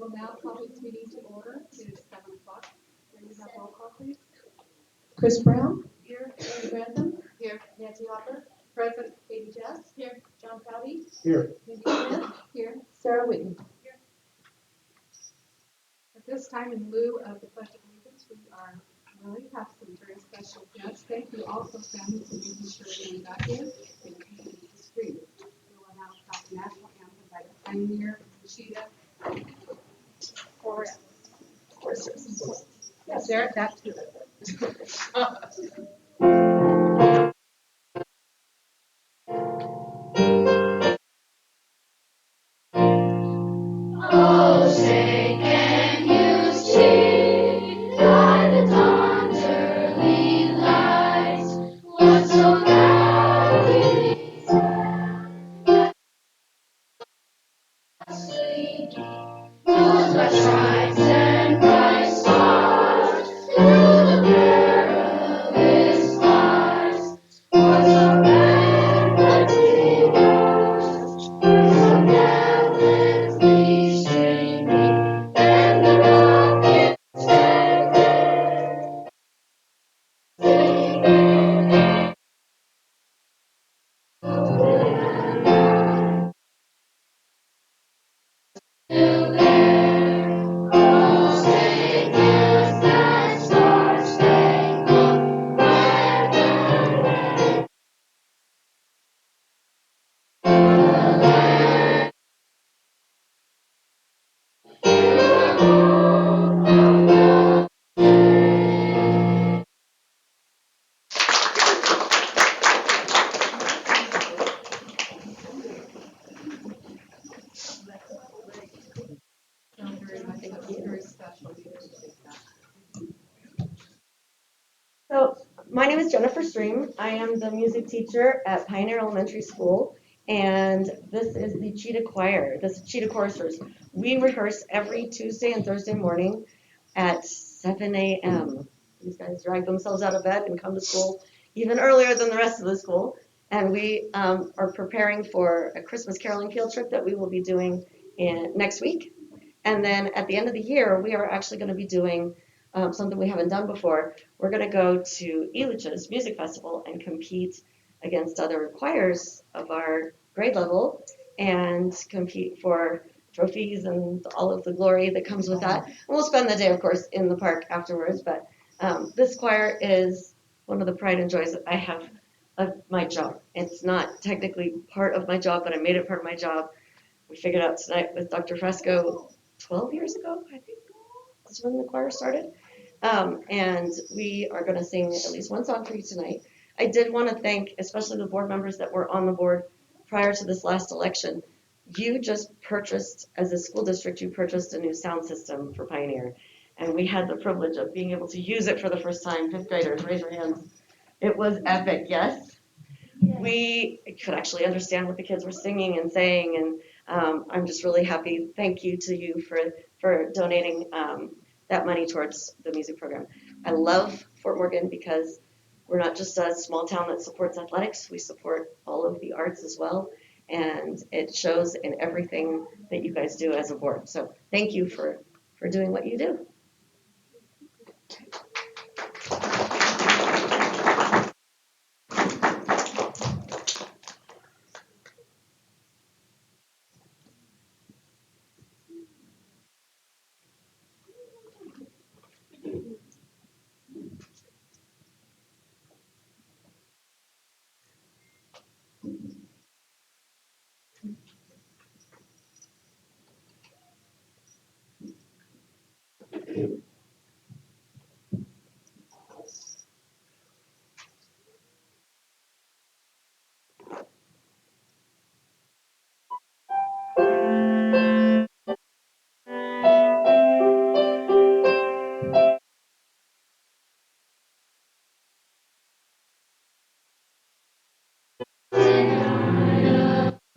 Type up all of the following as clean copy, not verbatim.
will now call this meeting to order. It is 7 o'clock. May we have roll call, please? Chris Brown? Here. Amy Grantham? Here. Nancy Hopper? Present. Katie Jess? Here. John Cowdy? Here. Mindy Smith? Here. Sarah Whitney? Here. At this time, in lieu of the Pledge of Allegiance, we are really have some very special guests. Thank you also, family, for making sure everyone got here and came to the street. We will now start the national anthem by the Pioneer Cheetah Chorus. Yes, Derek, that too. Oh, say can you see by the dawn's early light what so gladly sleeping those by stripes and bright stars through the perilous skies was a remedy washed, so gallantly streaming, and the rockets fed till there. Oh, say can that star-spangled banner Very special. We appreciate that. So my name is Jennifer Stream. I am the music teacher at Pioneer Elementary School, and this is the Cheetah Choir. This is Cheetah Choristers. We rehearse every Tuesday and Thursday morning at 7 a.m. These guys drag themselves out of bed and come to school even earlier than the rest of the school. And we are preparing for a Christmas caroling field trip that we will be doing next week. And then at the end of the year, we are actually going to be doing something we haven't done before. We're going to go to Elitch's Music Festival and compete against other choirs of our grade level and compete for trophies and all of the glory that comes with that. And we'll spend the day, of course, in the park afterwards. But this choir is one of the pride and joys that I have of my job. It's not technically part of my job, but I made it part of my job. We figured out tonight with Dr. Fresco 12 years ago, I think, that's when the choir started. And we are going to sing at least one song for you tonight. I did want to thank especially the board members that were on the board prior to this last election. You just purchased, as a school district, you purchased a new sound system for Pioneer. And we had the privilege of being able to use it for the first time. Fifth graders, raise your hands. It was epic, yes? We could actually understand what the kids were singing and saying, and I'm just really happy. Thank you to you for donating that money towards the music program. I love Fort Morgan because we're not just a small town that supports athletics, we support all of the arts as well, and it shows in everything that you guys do as a board. So thank you for doing what you do.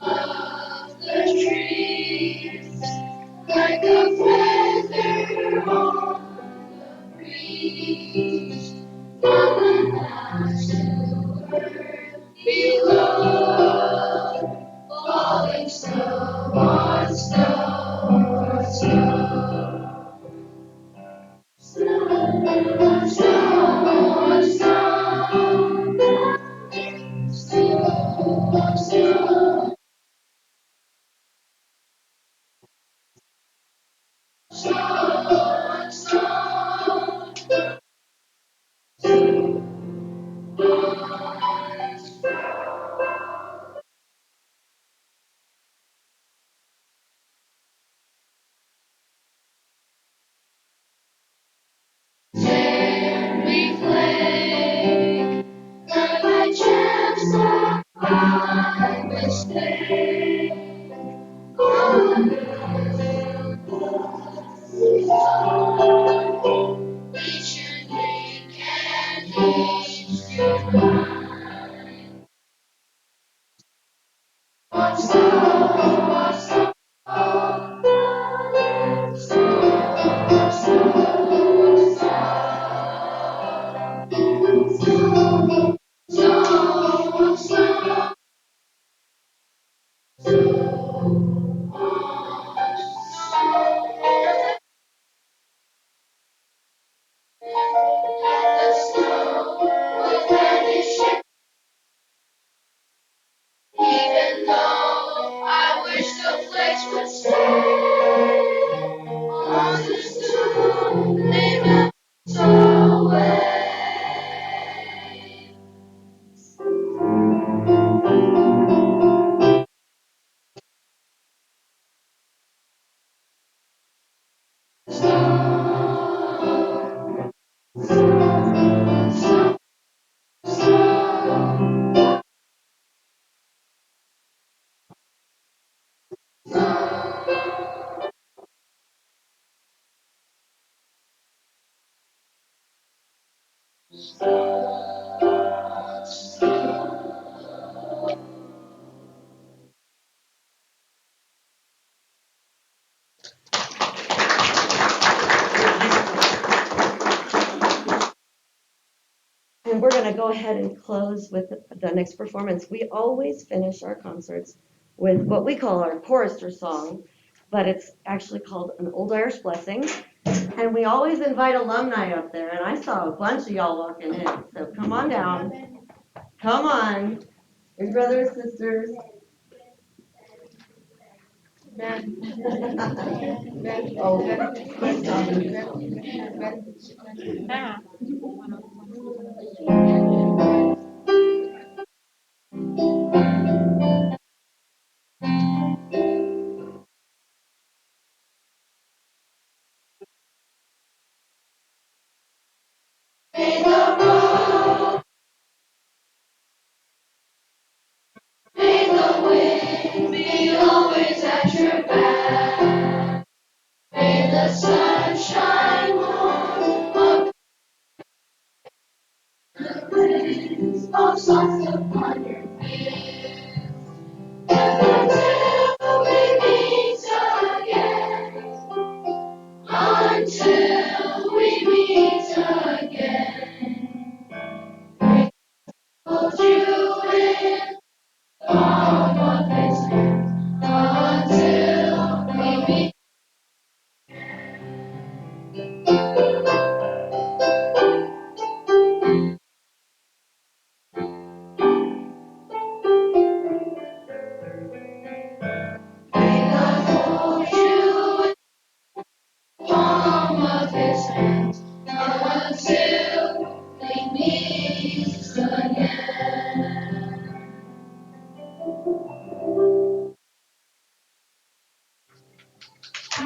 of the trees, like a feather on the breeze, from the ash to earth below, falling snow on snow on snow. Then we play like by chance or by mistake. On each unique and each divine. What's the even though I wish the place would stay on this tune, they melt away. And we're going to go ahead and close with the next performance. We always finish our concerts with what we call our chorister song, but it's actually called an Old Irish Blessing. And we always invite alumni up there, and I saw a bunch of y'all walking in. So come on down. Come on. Your brothers, sisters. May the road, may the wind be always at your back. May the sun shine warm up the winds of soft upon your feet. Until we meet again, until we meet again, hold you in the palm of his hand, until we meet. May God hold you in the palm of his hand, until we meet again.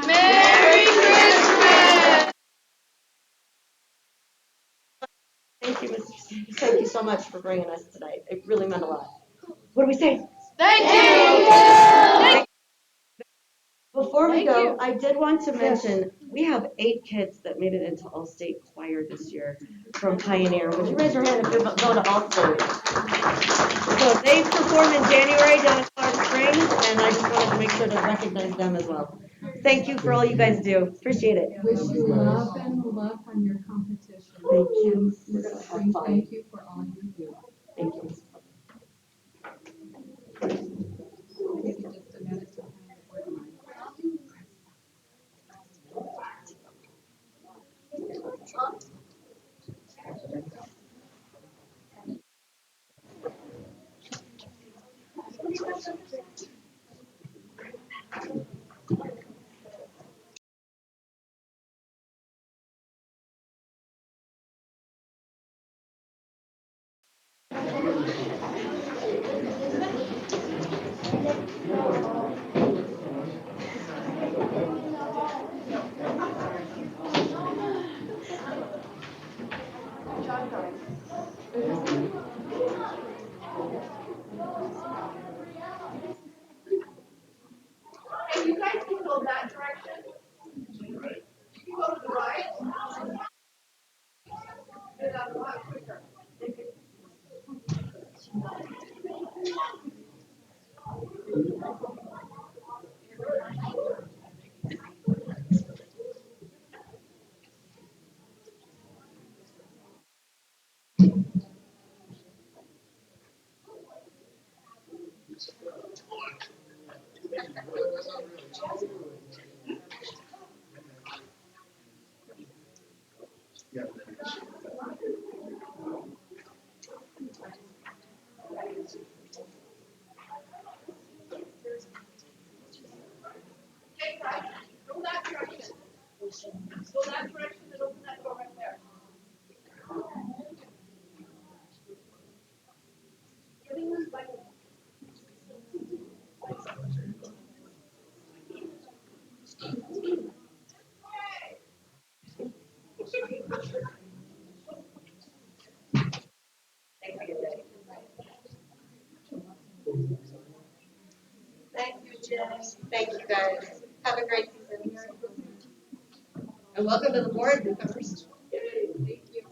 Merry Christmas! Thank you, Mr. Stevens. Thank you so much for bringing us tonight. It really meant a lot. What do we say? Thank you! Before we Thank go, you. I did want to mention, we have 8 kids that made it into All-State Choir this year from Pioneer. Would you raise your hand if you're going to All-State? So they performed in January down in Clark Springs, and I just wanted to make sure to recognize them as well. Thank you for all you guys do. Appreciate it. Wish you love and luck on your competition. Thank you. We're Mrs. gonna have Spring, fun. thank you for all you do. Thank you. Give you just a minute to find the board mic. Hey, you guys can go that direction. You can go to the right. Get out a lot quicker. Okay, guys, go that direction. Go that direction and open that door right there. Getting this by Thank you, Jen. Thank you, guys. Have a great season. And welcome to the board, newcomers. Thank you.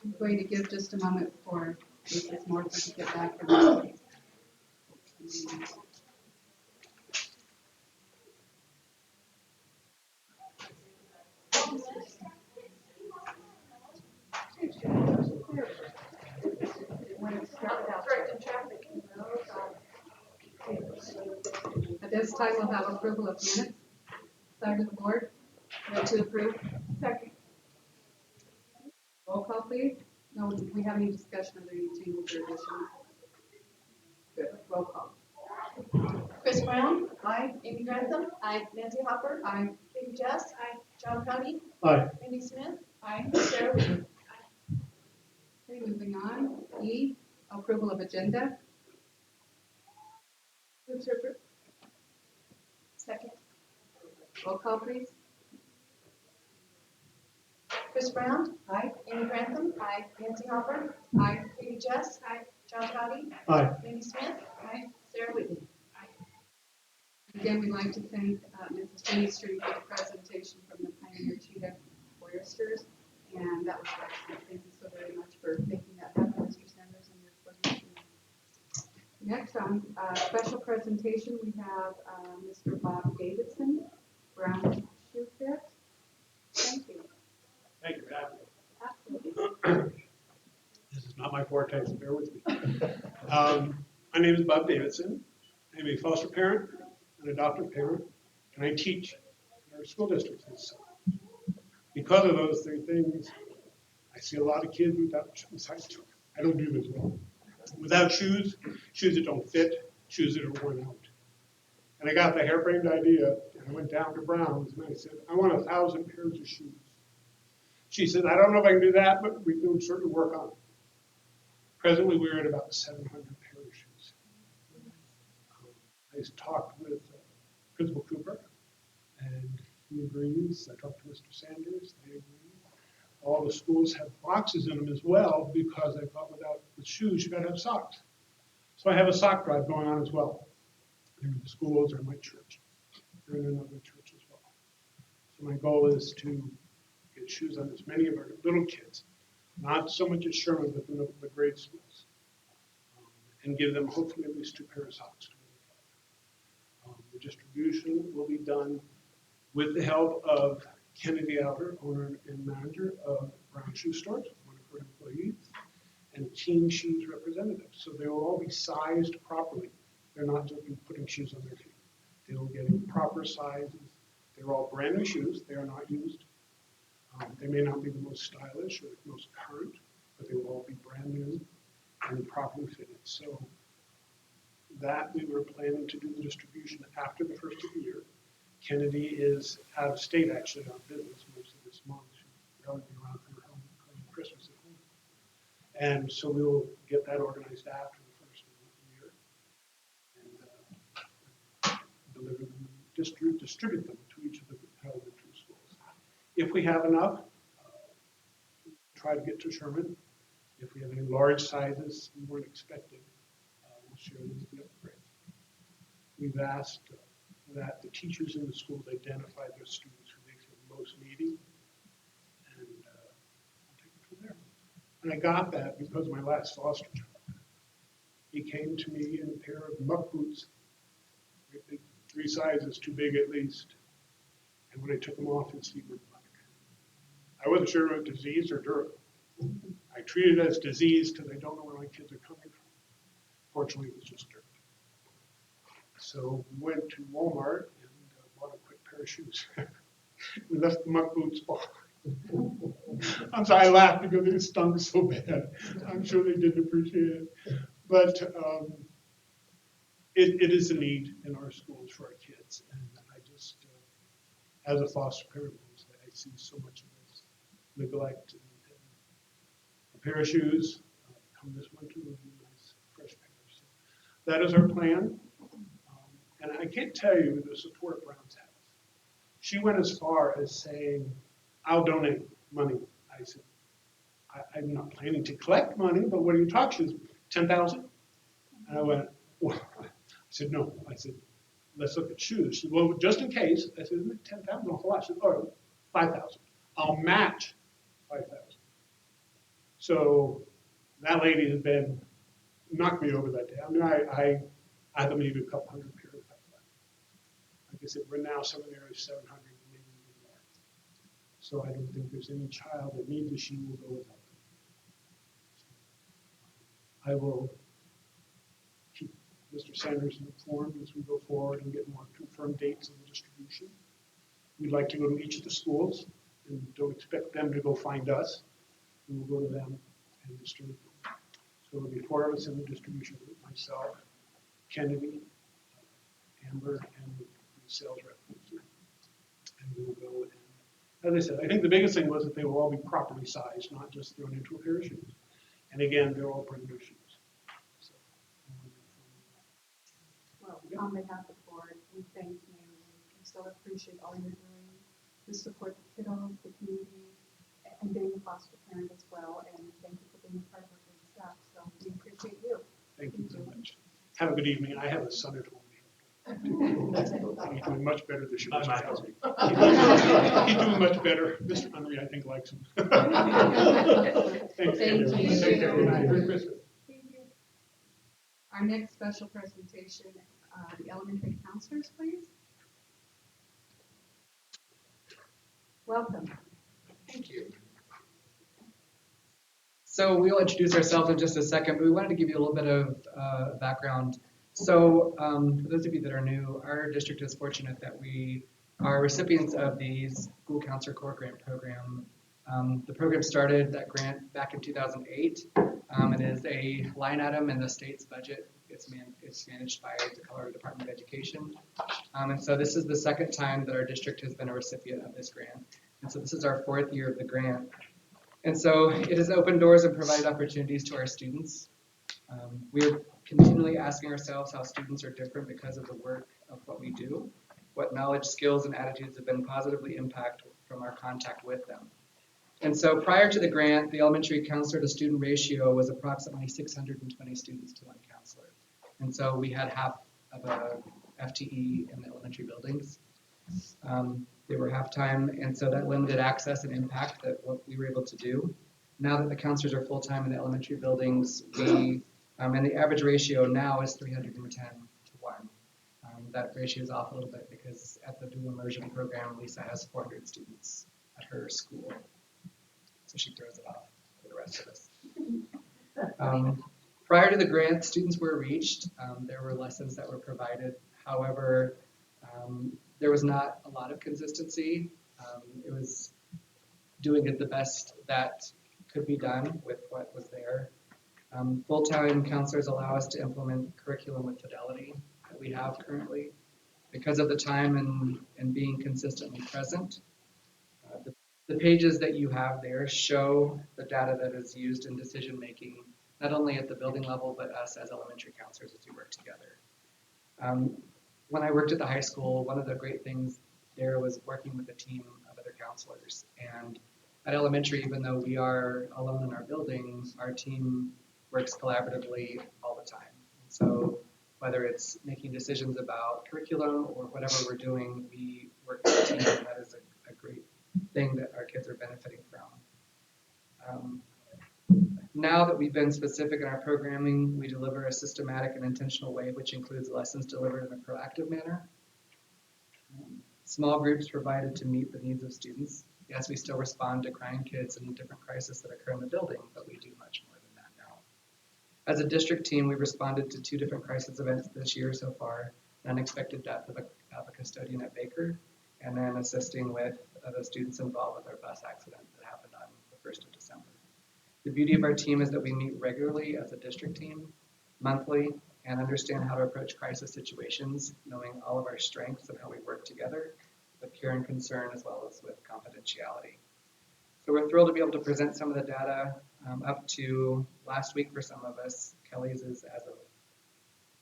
I'm going to give just a moment for Mrs. Morford to get back in. At this time, we'll have approval of minutes. Side of the board, ready to approve? Second. Roll call, please. No, we have any discussion of any changes or additions? Good, roll call. Chris Brown? Aye. Amy Grantham? Aye. Nancy Hopper? Aye. Katie Jess? Aye. John Connie? Aye. Randy Smith? Aye. Sarah Whitman? Okay, moving on. E, approval of agenda. Move to approve. Second. Roll call, please. Chris Brown? Aye. Amy Grantham? Aye. Nancy Hopper? Aye. Katie Jess? Aye. John Connie? Aye. Randy Smith? Aye. Sarah Whitman? Again, we'd like to thank Mrs. Jenny Street for the presentation from the Pioneer Cheetah Foresters, and that was excellent. Thank you so very much for making that happen, Mr. Sanders, and your coordination. Next on special presentation, we have Mr. Bob Davidson, Brown Shoe Fit. Thank you. Thank you for having me. Absolutely. This is not my forte, so bear with me. My name is Bob Davidson. I'm a foster parent, an adoptive parent, and I teach in our school districts. Because of those three things, I see a lot of kids without shoes. I don't do this well. Without shoes, shoes that don't fit, shoes that are worn out. And I got the harebrained idea, and I went down to Brown's, and I said, I want 1,000 pairs of shoes. She said, I don't know if I can do that, but we can certainly work on it. Presently, we're at about 700 pairs of shoes. I talked with Principal Cooper, and he agrees. I talked to Mr. Sanders, they agree. All the schools have boxes in them as well, because I thought with shoes, you gotta have socks. So I have a sock drive going on as well. They're in the schools or my church. They're in another church as well. So my goal is to get shoes on as many of our little kids, not so much at Sherman, but the grade schools, and give them hopefully at least 2 pairs of socks to wear. The distribution will be done with the help of Kennedy Outer, owner and manager of Brown Shoe Stores, one of her employees, and Team Shoes representatives. So they will all be sized properly. They're not just putting shoes on their feet. They will get in proper sizes They're all brand new shoes. They are not used. They may not be the most stylish or the most current, but they will all be brand new and properly fitted. So that we were planning to do the distribution after the first of the year. Kennedy is out of state actually on business most of this month. She'll probably be around for her Christmas at home. And so we will get that organized after the first of the year and deliver them, distribute them to each of the elementary schools. If we have enough, try to get to Sherman. If we have any large sizes we weren't expecting, we'll share them with the other grades. We've asked that the teachers in the schools identify their students who they feel most needy, and we'll take it from there. And I got that because my last foster child, he came to me in a pair of muck boots, 3 sizes too big at least, and when I took them off, his feet were black. I wasn't sure if it was disease or dirt. I treat it as disease because I don't know where my kids are coming from. Fortunately, it was just dirt. So we went to Walmart and bought a quick pair of shoes. We left the muck boots on. I'm sorry, I laughed because it stung so bad. I'm sure they didn't appreciate it. But it is a need in our schools for our kids. And I just, as a foster parent, I see so much of this neglect. And a pair of shoes, come this winter, will be a nice fresh pair. So that is our plan. And I can't tell you the support Brown's has. She went as far as saying, I'll donate money. I said, I'm not planning to collect money, but what are you talking? She said, $10,000? And I went, well, I said, no. I said, let's look at shoes. She said, well, just in case. I said, isn't it 10,000? No, I said, oh, 5,000. I'll match 5,000. So that lady has been, knocked me over that day. I mean, I have maybe a couple hundred pairs left. Like I said, we're now somewhere there is 700, maybe even more. So I don't think there's any child that needs a shoe will go without them. So I will keep Mr. Sanders informed as we go forward and get more confirmed dates of the distribution. We'd like to go to each of the schools and don't expect them to go find us. We will go to them and distribute them. So there'll be 4 of us in the distribution group, myself, Kennedy, Amber, and the sales rep. And we will go and, as I said, I think the biggest thing was that they will all be properly sized, not just thrown into a pair of shoes. And again, they're all brand new shoes. So, Well, on behalf of the board, we thank you. We so appreciate all you're doing to support the kiddos, the community, and being a foster parent as well. And thank you for being a part of our great staff. So we appreciate you. thank you so much. Have a good evening. I have a son at home. He's doing much better this year. He's doing much better. Mr. Henry, I think, likes him. Thanks, Thank you. Thank you. Merry Christmas. Our next special presentation, the elementary counselors, please. Welcome. Thank you. So we'll introduce ourselves in just a second, but we wanted to give you a little bit of background. So for those of you that are new, our district is fortunate that we are recipients of the School Counselor Core Grant Program. The program started that grant back in 2008. It is a line item in the state's budget. It's managed by the Colorado Department of Education. And so this is the second time that our district has been a recipient of this grant. And so this is our 4th year of the grant. And so it has opened doors and provided opportunities to our students. We're continually asking ourselves how students are different because of the work of what we do, what knowledge, skills, and attitudes have been positively impacted from our contact with them. And so prior to the grant, the elementary counselor to student ratio was approximately 620 students to 1 counselor. And so we had half of a FTE in the elementary buildings. They were half-time, and so that limited access and impact that what we were able to do. Now that the counselors are full-time in the elementary buildings, we, and the average ratio now is 310 to 1. That ratio is off a little bit because at the dual immersion program, Lisa has 400 students at her school. So she throws it off for the rest of us. Prior to the grant, students were reached. There were lessons that were provided. However, There was not a lot of consistency. It was doing it the best that could be done with what was there. Full-time counselors allow us to implement curriculum with fidelity that we have currently. Because of the time and being consistently present, the pages that you have there show the data that is used in decision making, not only at the building level, but us as elementary counselors as we work together. When I worked at the high school, one of the great things there was working with a team of other counselors. And at elementary, even though we are alone in our building, our team works collaboratively all the time. So whether it's making decisions about curriculum or whatever we're doing, we work as a team, and that is a great thing that our kids are benefiting from. Now that we've been specific in our programming, we deliver a systematic and intentional way, which includes lessons delivered in a proactive manner. Small groups provided to meet the needs of students. Yes, we still respond to crying kids and different crises that occur in the building, but we do much more than that now. As a district team, we responded to 2 different crisis events this year so far: an unexpected death of a custodian at Baker, and then assisting with the students involved with our bus accident that happened on the 1st of December. The beauty of our team is that we meet regularly as a district team, monthly, and understand how to approach crisis situations, knowing all of our strengths and how we work together with care and concern, as well as with confidentiality. So we're thrilled to be able to present some of the data up to last week for some of us. Kelly's is as of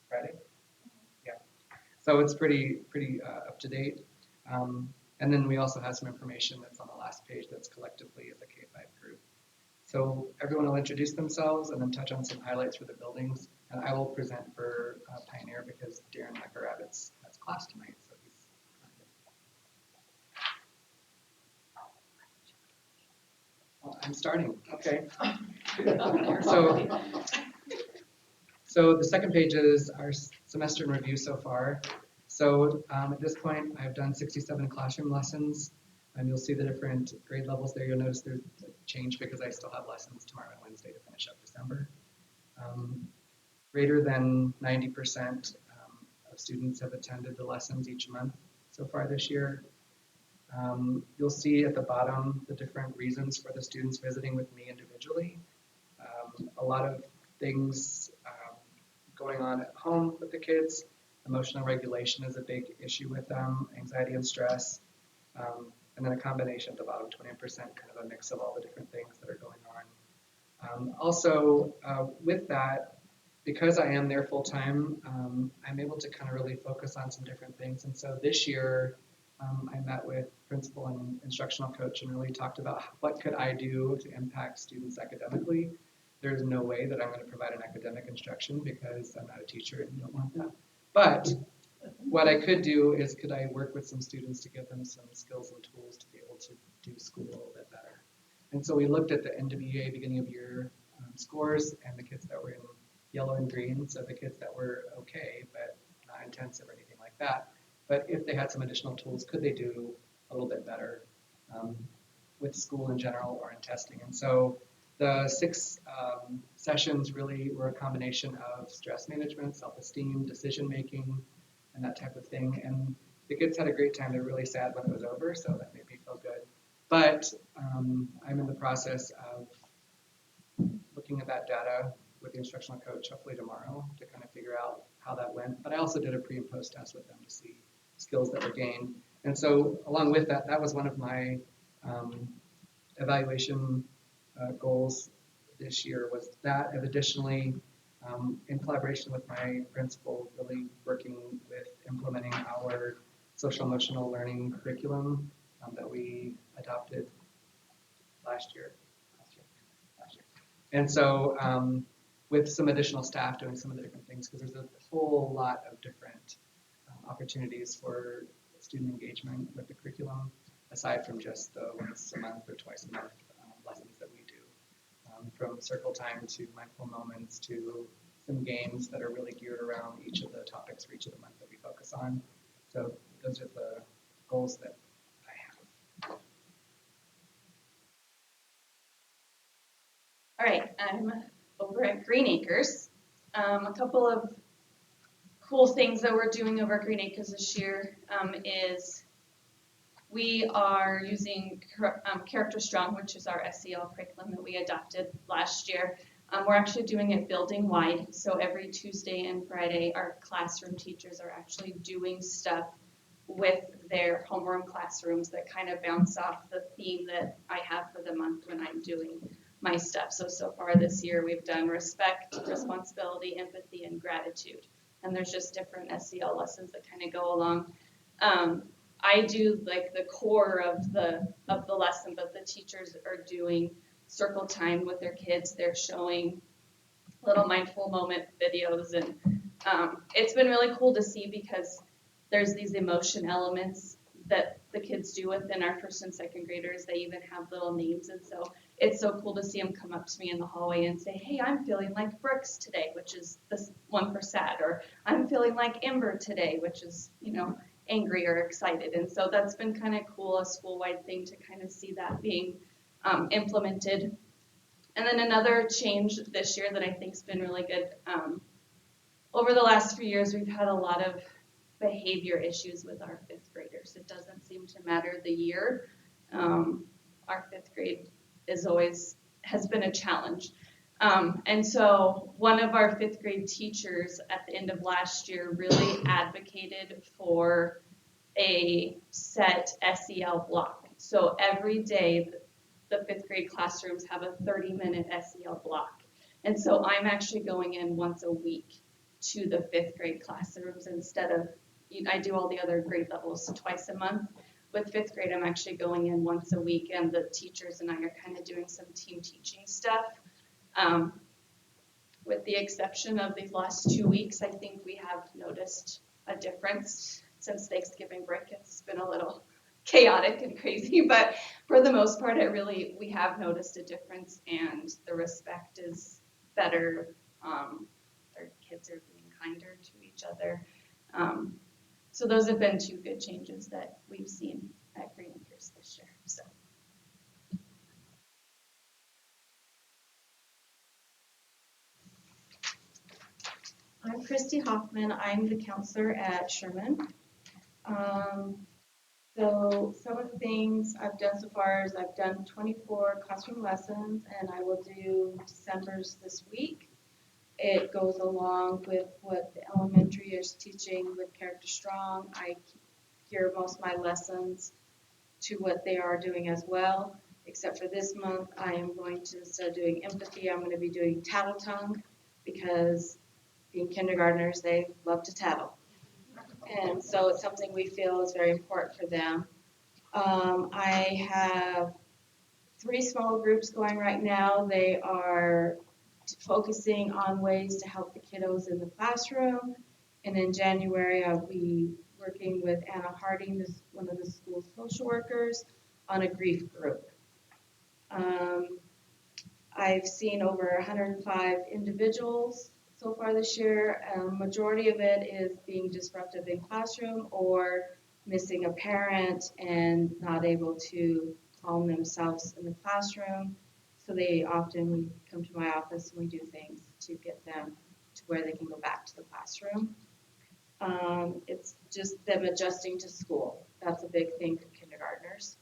Friday. Yeah. So it's pretty up to date. And then we also have some information that's on the last page that's collectively as a K-5 group. So everyone will introduce themselves and then touch on some highlights for the buildings. And I will present for Pioneer because Darren McEravitz has class tonight, so he's. Oh, I'm starting. Okay. So the second page is our semester in review so far. So at this point, I've done 67 classroom lessons. And you'll see the different grade levels there. You'll notice there's a change because I still have lessons tomorrow and Wednesday to finish up December. Greater than 90% of students have attended the lessons each month so far this year. You'll see at the bottom the different reasons for the students visiting with me individually. A lot of things going on at home with the kids. Emotional regulation is a big issue with them, anxiety and stress. And then a combination at the bottom, 20%, kind of a mix of all the different things that are going on. Also, with that, because I am there full time, I'm able to kind of really focus on some different things. And so this year, I met with principal and instructional coach and really talked about what could I do to impact students academically. There's no way that I'm going to provide an academic instruction because I'm not a teacher and you don't want that. But what I could do is could I work with some students to give them some skills and tools to be able to do school a little bit better. And so we looked at the end of year, beginning of year scores and the kids that were in yellow and green. So the kids that were okay, but not intensive or anything like that. But if they had some additional tools, could they do a little bit better with school in general or in testing? And so the 6 sessions really were a combination of stress management, self-esteem, decision-making, and that type of thing. And the kids had a great time. They're really sad when it was over, so that made me feel good. But I'm in the process of looking at that data with the instructional coach, hopefully tomorrow, to kind of figure out how that went. But I also did a pre and post test with them to see skills that were gained. And so along with that, that was one of my evaluation goals this year was that, and additionally, in collaboration with my principal, really working with implementing our social emotional learning curriculum that we adopted last year. And so with some additional staff doing some of the different things, because there's a whole lot of different opportunities for student engagement with the curriculum, aside from just the once a month or twice a month lessons that we do. From circle time to mindful moments to some games that are really geared around each of the topics for each of the month that we focus on. So those are the goals that I have. All right, I'm over at Green Acres. A couple of cool things that we're doing over at Green Acres this year is we are using Character Strong, which is our SEL curriculum that we adopted last year. We're actually doing it building wide, so every Tuesday and Friday, our classroom teachers are actually doing stuff with their homeroom classrooms that kind of bounce off the theme that I have for the month when I'm doing my stuff. So far this year, we've done respect, responsibility, empathy, and gratitude. And there's just different SEL lessons that kind of go along. I do like the core of the lesson, but the teachers are doing circle time with their kids. They're showing little mindful moment videos, and it's been really cool to see because there's these emotion elements that the kids do within our first and second graders. They even have little names, and so it's so cool to see them come up to me in the hallway and say, hey, I'm feeling like Brooks today, which is this one for sad, or I'm feeling like Ember today, which is, angry or excited. And so that's been kind of cool, a school-wide thing to kind of see that being implemented. And then another change this year that I think's been really good, over the last few years, we've had a lot of behavior issues with our fifth graders. It doesn't seem to matter the year. Our fifth grade has been a challenge. And so one of our fifth grade teachers at the end of last year really advocated for a set SEL block. So every day the fifth grade classrooms have a 30-minute SEL block. And so I'm actually going in once a week to the fifth grade classrooms instead of, I do all the other grade levels twice a month. With fifth grade, I'm actually going in once a week, and the teachers and I are kind of doing some team teaching stuff. With the exception of these last 2 weeks, I think we have noticed a difference. Since Thanksgiving break, it's been a little chaotic and crazy, but for the most part, we have noticed a difference, and the respect is better. Our kids are being kinder to each other. So those have been two good changes that we've seen at Green Acres this year. So. I'm Christy Hoffman. I'm the counselor at Sherman. So some of the things I've done so far is I've done 24 classroom lessons, and I will do December's this week. It goes along with what the elementary is teaching with Character Strong. I gear most of my lessons to what they are doing as well, except for this month I am going to, instead of doing empathy, I'm going to be doing tattle tongue, because being kindergartners, they love to tattle. And so it's something we feel is very important for them. I have 3 small groups going right now. They are focusing on ways to help the kiddos in the classroom. And in January, I'll be working with Anna Harding, one of the school social workers, on a grief group. I've seen over 105 individuals so far this year. Majority of it is being disruptive in classroom or missing a parent and not able to calm themselves in the classroom. So they often come to my office and we do things to get them to where they can go back to the classroom. It's just them adjusting to school. That's a big thing for kindergartners.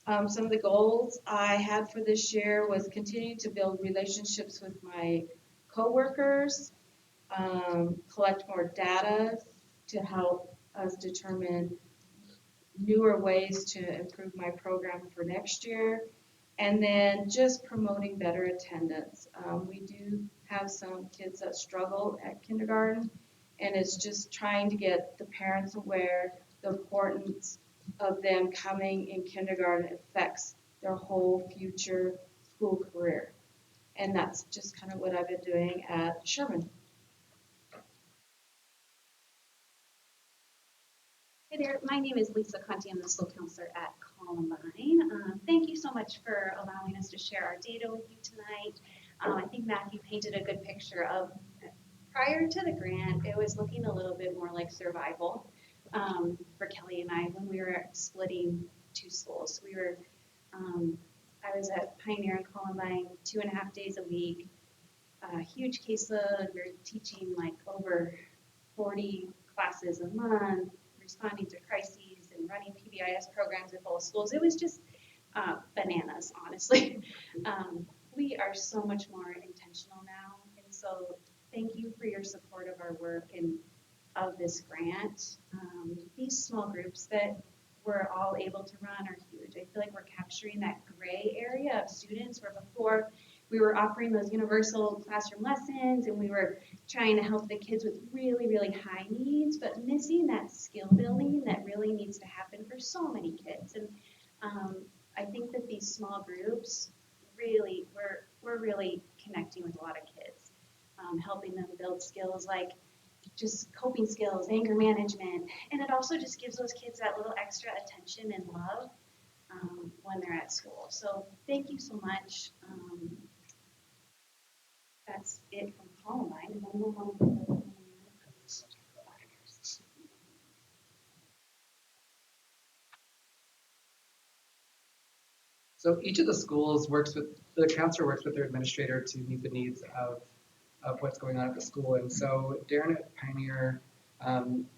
Some of the goals I had for this year was continue to build relationships with my coworkers, collect more data to help us determine newer ways to improve my program for next year, and then just promoting better attendance. We do have some kids that struggle at kindergarten, and it's just trying to get the parents aware the importance of them coming in kindergarten affects their whole future school career. And that's just kind of what I've been doing at Sherman. Hey there, my name is Lisa Conti. I'm the school counselor at Columbine. Thank you so much for allowing us to share our data with you tonight. I think Matthew painted a good picture of, prior to the grant, it was looking a little bit more like survival for Kelly and I when we were splitting 2 schools. I was at Pioneer and Columbine 2.5 days a week, huge caseload. We were teaching like over 40 classes a month, responding to crises and running PBIS programs at both schools. It was just bananas, honestly. We are so much more intentional now, and so thank you for your support of our work and of this grant. These small groups that we're all able to run are huge. I feel like we're capturing that gray area of students where before we were offering those universal classroom lessons and we were trying to help the kids with really, really high needs, but missing that skill building that really needs to happen for so many kids. And I think that these small groups really, we're really connecting with a lot of kids, helping them build skills like just coping skills, anger management, and it also just gives those kids that little extra attention and love when they're at school. So thank you so much. That's it from Columbine. Does anyone want to go over? So each of the schools the counselor works with their administrator to meet the needs of what's going on at the school. And so Darren at Pioneer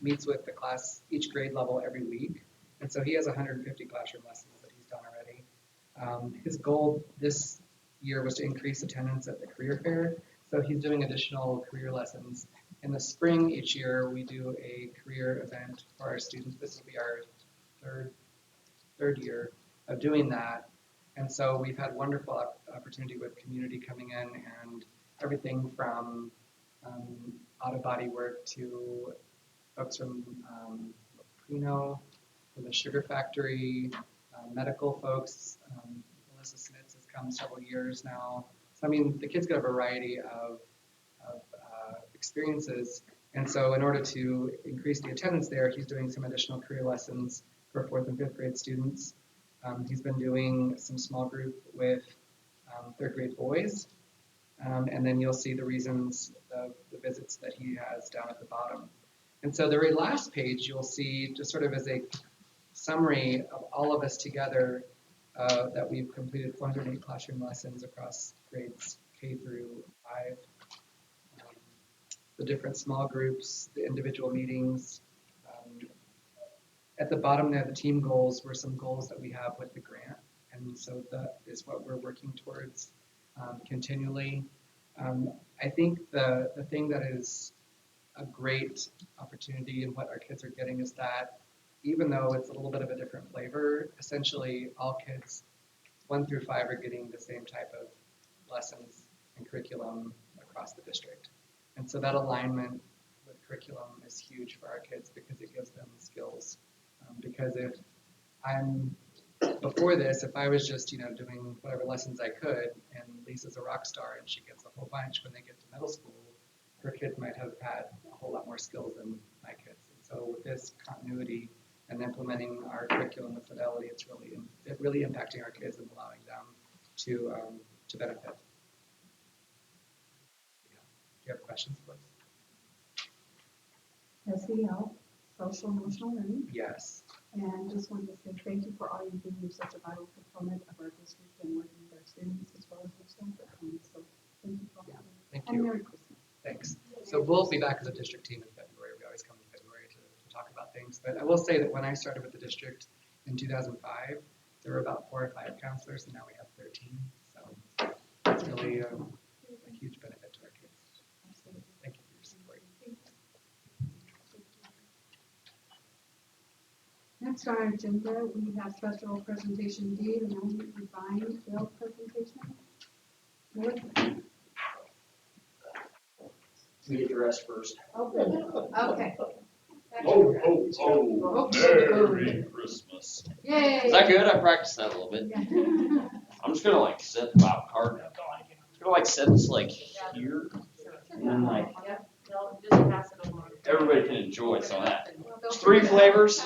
meets with the class, each grade level every week. And so he has 150 classroom lessons that he's done already. His goal this year was to increase attendance at the career fair. So he's doing additional career lessons. In the spring each year, we do a career event for our students. This will be our third year of doing that. And so we've had wonderful opportunity with community coming in and everything from out-of-body work to folks from Prino, from the Sugar Factory, medical folks. Melissa Smith has come several years now. So I mean, the kids get a variety of experiences. And so in order to increase the attendance there, he's doing some additional career lessons for 4th and 5th grade students. He's been doing some small group with 3rd grade boys. And then you'll see the reasons of the visits that he has down at the bottom. And so the very last page, you'll see just sort of as a summary of all of us together that we've completed 408 classroom lessons across grades K through 5. The different small groups, the individual meetings. At the bottom there, the team goals were some goals that we have with the grant. And so that is what we're working towards continually. I think the thing that is a great opportunity and what our kids are getting is that even though it's a little bit of a different flavor, essentially all kids 1 through 5 are getting the same type of lessons and curriculum across the district. And so that alignment with curriculum is huge for our kids because it gives them skills. Because if before this, if I was just, doing whatever lessons I could, and Lisa's a rock star and she gets a whole bunch when they get to middle school, her kids might have had a whole lot more skills than my kids. And so with this continuity and implementing our curriculum with fidelity, it's really impacting our kids and allowing them to benefit. Yeah. Do you have questions, please? SEL, social emotional learning, Yes. and just wanted to say thank you for all you do. You're such a vital component of our district and working with our students as well as our staff at home. So thank you for all. Thank And you. Merry Christmas. Thanks. So we'll be back as a district team in February. We always come in February to talk about things. But I will say that when I started with the district in 2005, there were about 4 or 5 counselors, and now we have 13. So it's really a huge benefit to our kids. Absolutely. Thank you for your support. Next on our agenda, we have special presentation D, the Melanie Divine Bill presentation. Melissa? We get dressed first. Okay. Merry Christmas. Yay. Is that good? I practiced that a little bit. I'm just gonna set the Bible card. I'm just gonna set this here, and then Just pass it along. everybody can enjoy some of that. 3 flavors.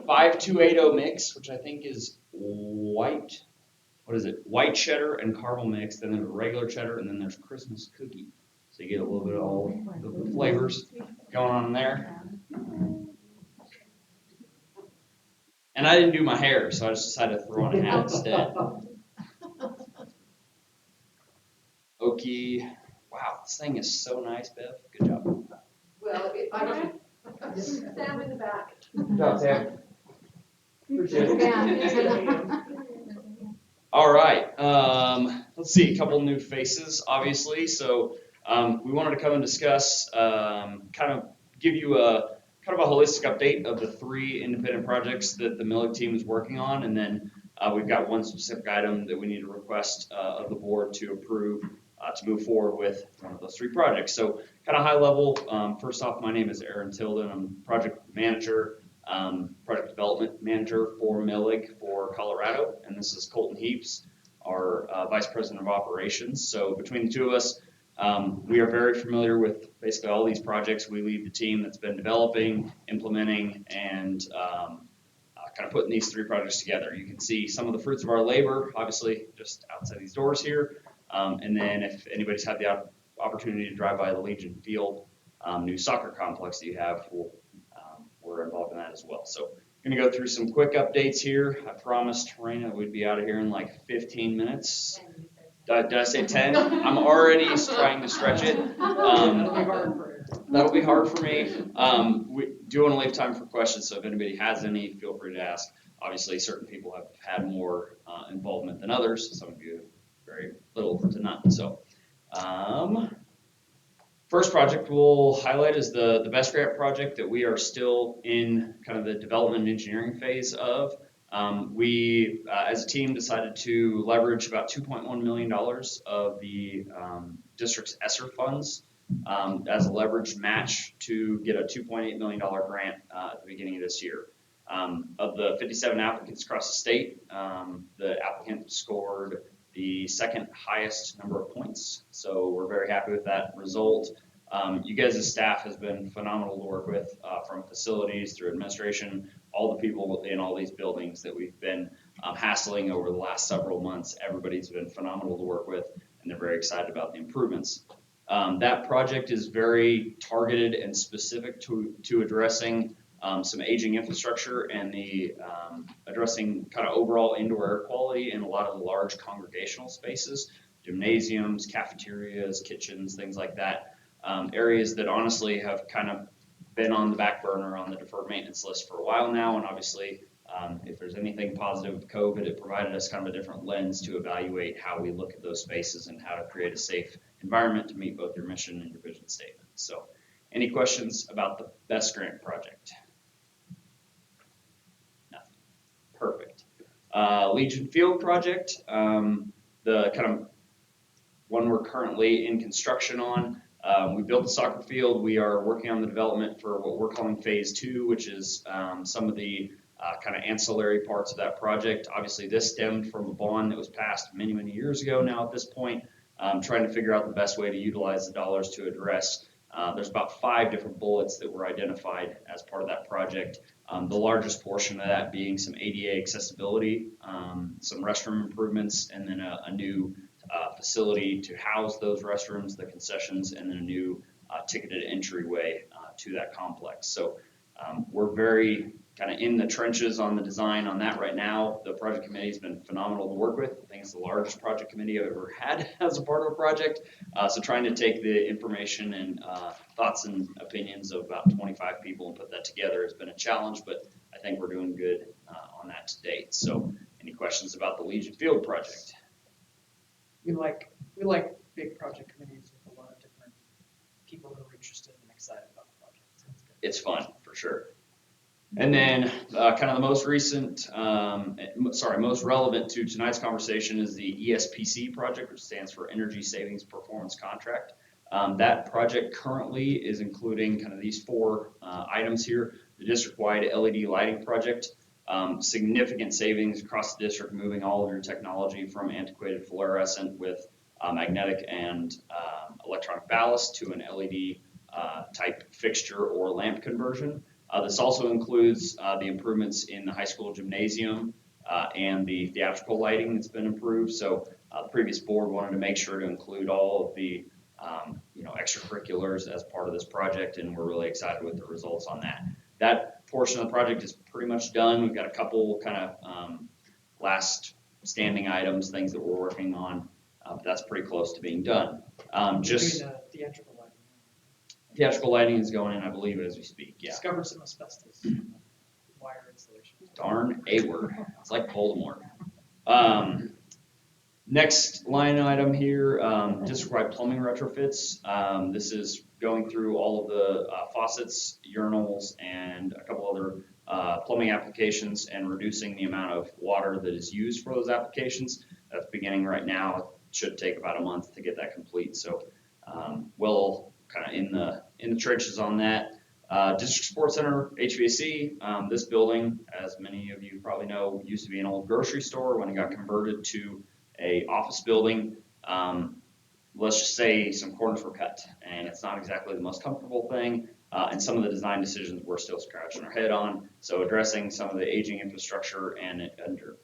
5280 mix, which I think is white. What is it? White cheddar and caramel mix. Then there's regular cheddar, and then there's Christmas cookie. So you get a little bit of all the flavors going on in there. And I didn't do my hair, so I just decided to throw on a hat instead. Okie. Wow, this thing is so nice, Bev. Good job. Well, Sam in the back. Good job, Sam. Appreciate it. Yeah. All right. Let's see, a couple new faces, obviously. So we wanted to come and discuss, kind of give you a kind of a holistic update of the 3 independent projects that the Millig team is working on, and then we've got one specific item that we need to request of the board to approve to move forward with one of those 3 projects. So kind of high level. First off, my name is Aaron Tilden. I'm project manager. Project development manager for Millig for Colorado, and this is Colton Heaps, our vice president of operations. So between the 2 of us, we are very familiar with basically all these projects. We lead the team that's been developing, implementing, and kind of putting these 3 projects together. You can see some of the fruits of our labor, obviously, just outside these doors here. And then if anybody's had the opportunity to drive by the Legion Field, new soccer complex that you have, we're involved in that as well. So I'm going to go through some quick updates here. I promised Raina we'd be out of here in like 15 minutes. Did I say 10? I'm already trying to stretch it. That'll be hard for me. We do want to leave time for questions, so if anybody has any, feel free to ask. Obviously, certain people have had more involvement than others. Some of you very little to none. So first project we'll highlight is the BEST grant project that we are still in kind of the development and engineering phase of. We, as a team, decided to leverage about $2.1 million of the district's ESSER funds as a leveraged match to get a $2.8 million grant at the beginning of this year. Of the 57 applicants across the state, the applicant scored the 2nd highest number of points. So we're very happy with that result. You guys as staff has been phenomenal to work with, from facilities through administration, all the people in all these buildings that we've been hassling over the last several months. Everybody's been phenomenal to work with, and they're very excited about the improvements. That project is very targeted and specific to addressing some aging infrastructure and the addressing kind of overall indoor air quality in a lot of the large congregational spaces, gymnasiums, cafeterias, kitchens, things like that. Areas that honestly have kind of been on the back burner on the deferred maintenance list for a while now, and obviously if there's anything positive with COVID, it provided us kind of a different lens to evaluate how we look at those spaces and how to create a safe environment to meet both your mission and your vision statement. So any questions about the BEST grant project? Nothing. Perfect. Legion Field project, the kind of one we're currently in construction on. We built the soccer field. We are working on the development for what we're calling phase 2, which is some of the kind of ancillary parts of that project. Obviously, this stemmed from a bond that was passed many, many years ago now at this point, trying to figure out the best way to utilize the dollars to address. There's about 5 different bullets that were identified as part of that project. The largest portion of that being some ADA accessibility, some restroom improvements, and then a new facility to house those restrooms, the concessions, and then a new ticketed entryway to that complex. So we're very kind of in the trenches on the design on that right now. The project committee has been phenomenal to work with. I think it's the largest project committee I've ever had as a part of a project. So trying to take the information and thoughts and opinions of about 25 people and put that together has been a challenge, but I think we're doing good on that to date. So any questions about the Legion Field project? We like big project committees with a lot of different people who are interested and excited about the project. Sounds good. It's fun for sure. And then kind of the most recent, most relevant to tonight's conversation is the ESPC project, which stands for Energy Savings Performance Contract. That project currently is including kind of these 4 items here. The district-wide LED lighting project, significant savings across the district, moving all of your technology from antiquated fluorescent with magnetic and electronic ballast to an LED type fixture or lamp conversion. This also includes the improvements in the high school gymnasium and the theatrical lighting that's been improved. So the previous board wanted to make sure to include all of the extracurriculars as part of this project, and we're really excited with the results on that. That portion of the project is pretty much done. We've got a couple kind of last standing items, things that we're working on, but that's pretty close to being done. Just the theatrical lighting. Theatrical lighting is going in, I believe, as we speak, yeah. Discovered some asbestos in the wire installation. Darn A word. It's like Voldemort. Next line item here, district-wide plumbing retrofits. This is going through all of the faucets, urinals, and a couple other plumbing applications and reducing the amount of water that is used for those applications. That's beginning right now. It should take about a month to get that complete. So, well, kind of in the trenches on that. District Sports Center, HVAC. This building, as many of you probably know, used to be an old grocery store. When it got converted to a office building, let's just say some corners were cut, and it's not exactly the most comfortable thing. And some of the design decisions we're still scratching our head on. So addressing some of the aging infrastructure and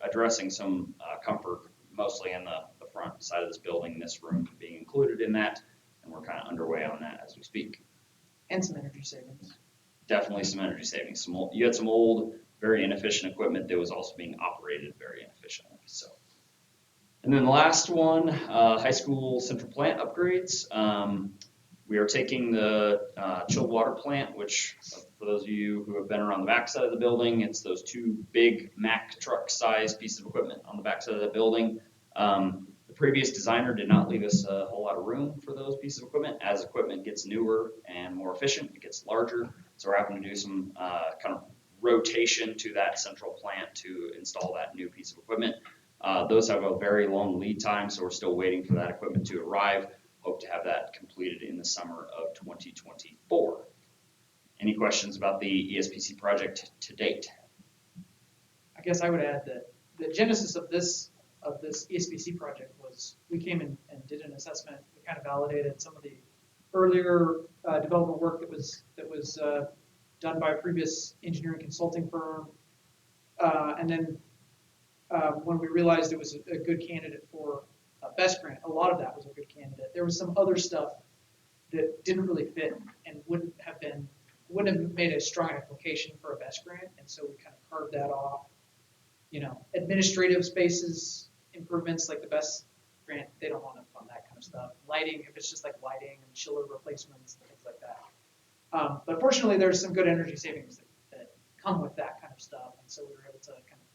addressing some comfort, mostly in the front side of this building, this room being included in that, and we're kind of underway on that as we speak. And some energy savings. Definitely some energy savings. You had some old, very inefficient equipment that was also being operated very inefficiently. So, and then the last one, high school central plant upgrades. We are taking the chilled water plant, which for those of you who have been around the backside of the building, it's those two big Mack truck size pieces of equipment on the backside of the building. The previous designer did not leave us a whole lot of room for those pieces of equipment. As equipment gets newer and more efficient, it gets larger. So we're having to do some kind of rotation to that central plant to install that new piece of equipment. Those have a very long lead time, so we're still waiting for that equipment to arrive. Hope to have that completed in the summer of 2024. Any questions about the ESPC project to date? I guess I would add that the genesis of this ESPC project was we came in and did an assessment. We kind of validated some of the earlier development work that was done by a previous engineering consulting firm, and then when we realized it was a good candidate for a BEST grant, a lot of that was a good candidate. There was some other stuff that didn't really fit and wouldn't have made a strong application for a BEST grant, and so we kind of carved that off. You know, administrative spaces improvements like the BEST grant, they don't want to fund that kind of stuff. Lighting, if it's just like lighting and chiller replacements and things like that. But fortunately, there's some good energy savings that come with that kind of stuff, and so we were able to kind of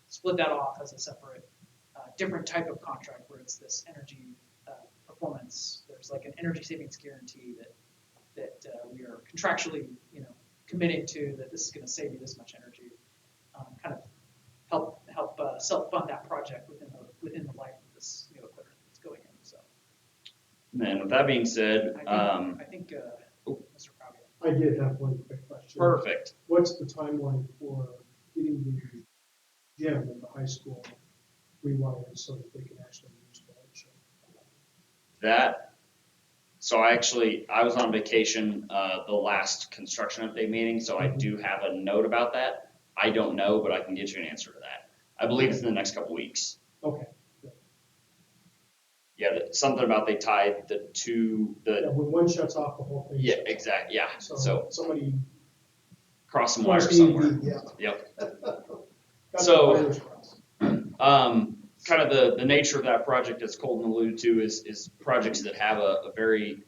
split that off as a separate, different type of contract where it's this energy performance. There's like an energy savings guarantee that we are contractually, committing to, that this is going to save you this much energy. Kind of help self-fund that project within the life of this new equipment that's going in. So. And with that being said, I think Mr. Crowley. I did have one quick question. Perfect. What's the timeline for getting the gym in the high school rewired so that they can actually use the light show? So I was on vacation the last construction update meeting, so I do have a note about that. I don't know, but I can get you an answer to that. I believe it's in the next couple weeks. Okay. Yeah, something about they tied the two. Yeah, when one shuts off, the whole thing. Yeah, shuts exactly. Yeah. off. So somebody cross some wires crossed somewhere. ED, yeah. Yep. Got So, the wires crossed. Kind of the nature of that project, as Colton alluded to, is projects that have a very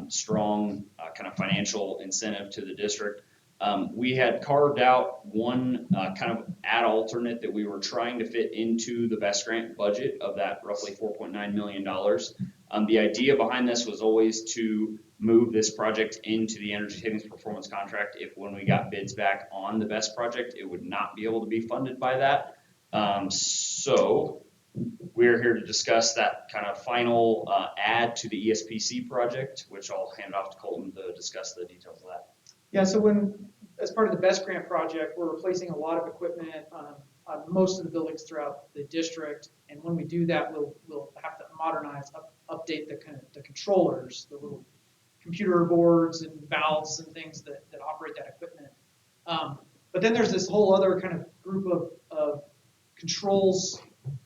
strong kind of financial incentive to the district. We had carved out one kind of ad alternate that we were trying to fit into the BEST grant budget of that roughly $4.9 million. The idea behind this was always to move this project into the energy savings performance contract. If when we got bids back on the BEST project, it would not be able to be funded by that. So we're here to discuss that kind of final add to the ESPC project, which I'll hand off to Colton to discuss the details of that. Yeah, so as part of the BEST grant project, we're replacing a lot of equipment on most of the buildings throughout the district, and when we do that, we'll have to modernize, update the controllers, the little computer boards and valves and things that operate that equipment. But then there's this whole other kind of group of controls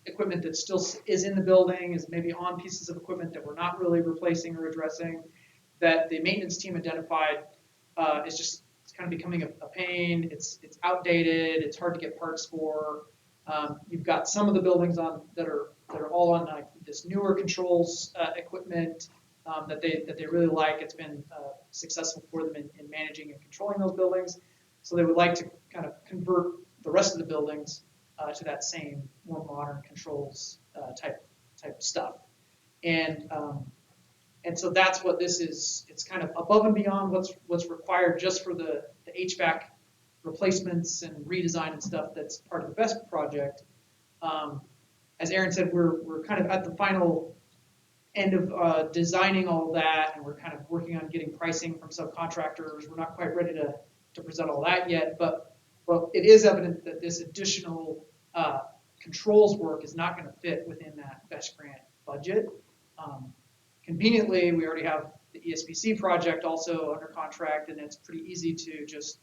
equipment that still is in the building, is maybe on pieces of equipment that we're not really replacing or addressing, that the maintenance team identified it's kind of becoming a pain. It's outdated. It's hard to get parts for. You've got some of the buildings that are all on this newer controls equipment that they really like. It's been successful for them in managing and controlling those buildings. So they would like to kind of convert the rest of the buildings to that same more modern controls type stuff. And so that's what this is. It's kind of above and beyond what's required just for the HVAC replacements and redesign and stuff that's part of the BEST project. As Aaron said, we're kind of at the final end of designing all that, and we're kind of working on getting pricing from subcontractors. We're not quite ready to present all that yet, but it is evident that this additional controls work is not going to fit within that BEST grant budget. Conveniently, we already have the ESPC project also under contract, and it's pretty easy to just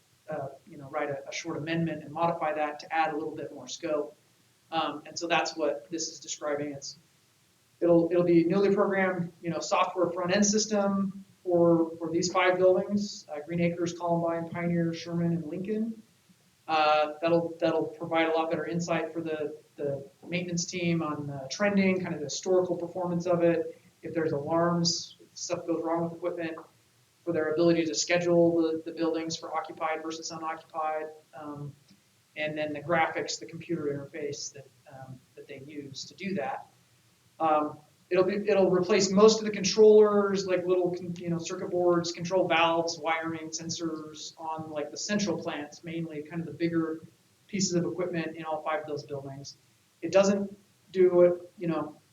write a short amendment and modify that to add a little bit more scope. And so that's what this is describing. It'll be newly programmed, software front end system for these 5 buildings: Green Acres, Columbine, Pioneer, Sherman, and Lincoln. That'll provide a lot better insight for the maintenance team on the trending, kind of the historical performance of it. If there's alarms, if stuff goes wrong with equipment, for their ability to schedule the buildings for occupied versus unoccupied, and then the graphics, the computer interface that they use to do that. It'll replace most of the controllers, like little circuit boards, control valves, wiring, sensors on like the central plants, mainly kind of the bigger pieces of equipment in all 5 of those buildings. It doesn't do it,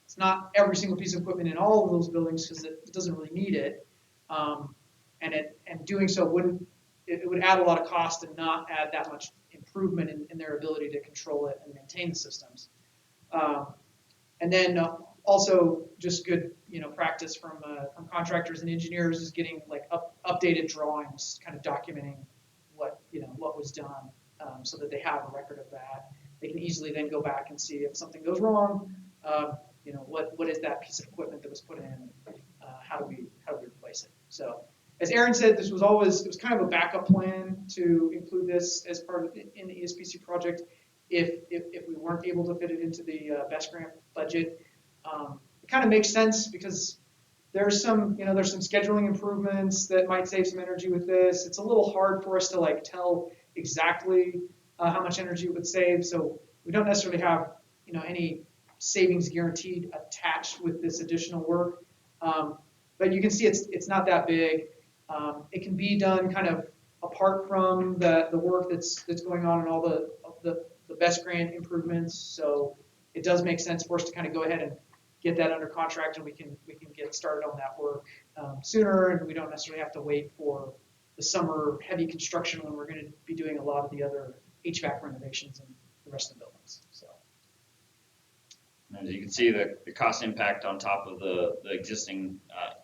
it's not every single piece of equipment in all of those buildings because it doesn't really need it. And doing so would add a lot of cost and not add that much improvement in their ability to control it and maintain the systems. And then also just good practice from contractors and engineers is getting like updated drawings, kind of documenting what was done, so that they have a record of that. They can easily then go back and see if something goes wrong. What is that piece of equipment that was put in? How do we replace it? So, as Aaron said, it was kind of a backup plan to include this as part of in the ESPC project if we weren't able to fit it into the BEST grant budget. It kind of makes sense because there's some scheduling improvements that might save some energy with this. It's a little hard for us to tell exactly how much energy it would save, so we don't necessarily have any savings guaranteed attached with this additional work. But you can see it's not that big. It can be done kind of apart from the work that's going on and all the BEST grant improvements. So it does make sense for us to kind of go ahead and get that under contract, and we can get started on that work sooner, and we don't necessarily have to wait for the summer heavy construction when we're going to be doing a lot of the other HVAC renovations in the rest of the buildings. So. As you can see, the cost impact on top of the existing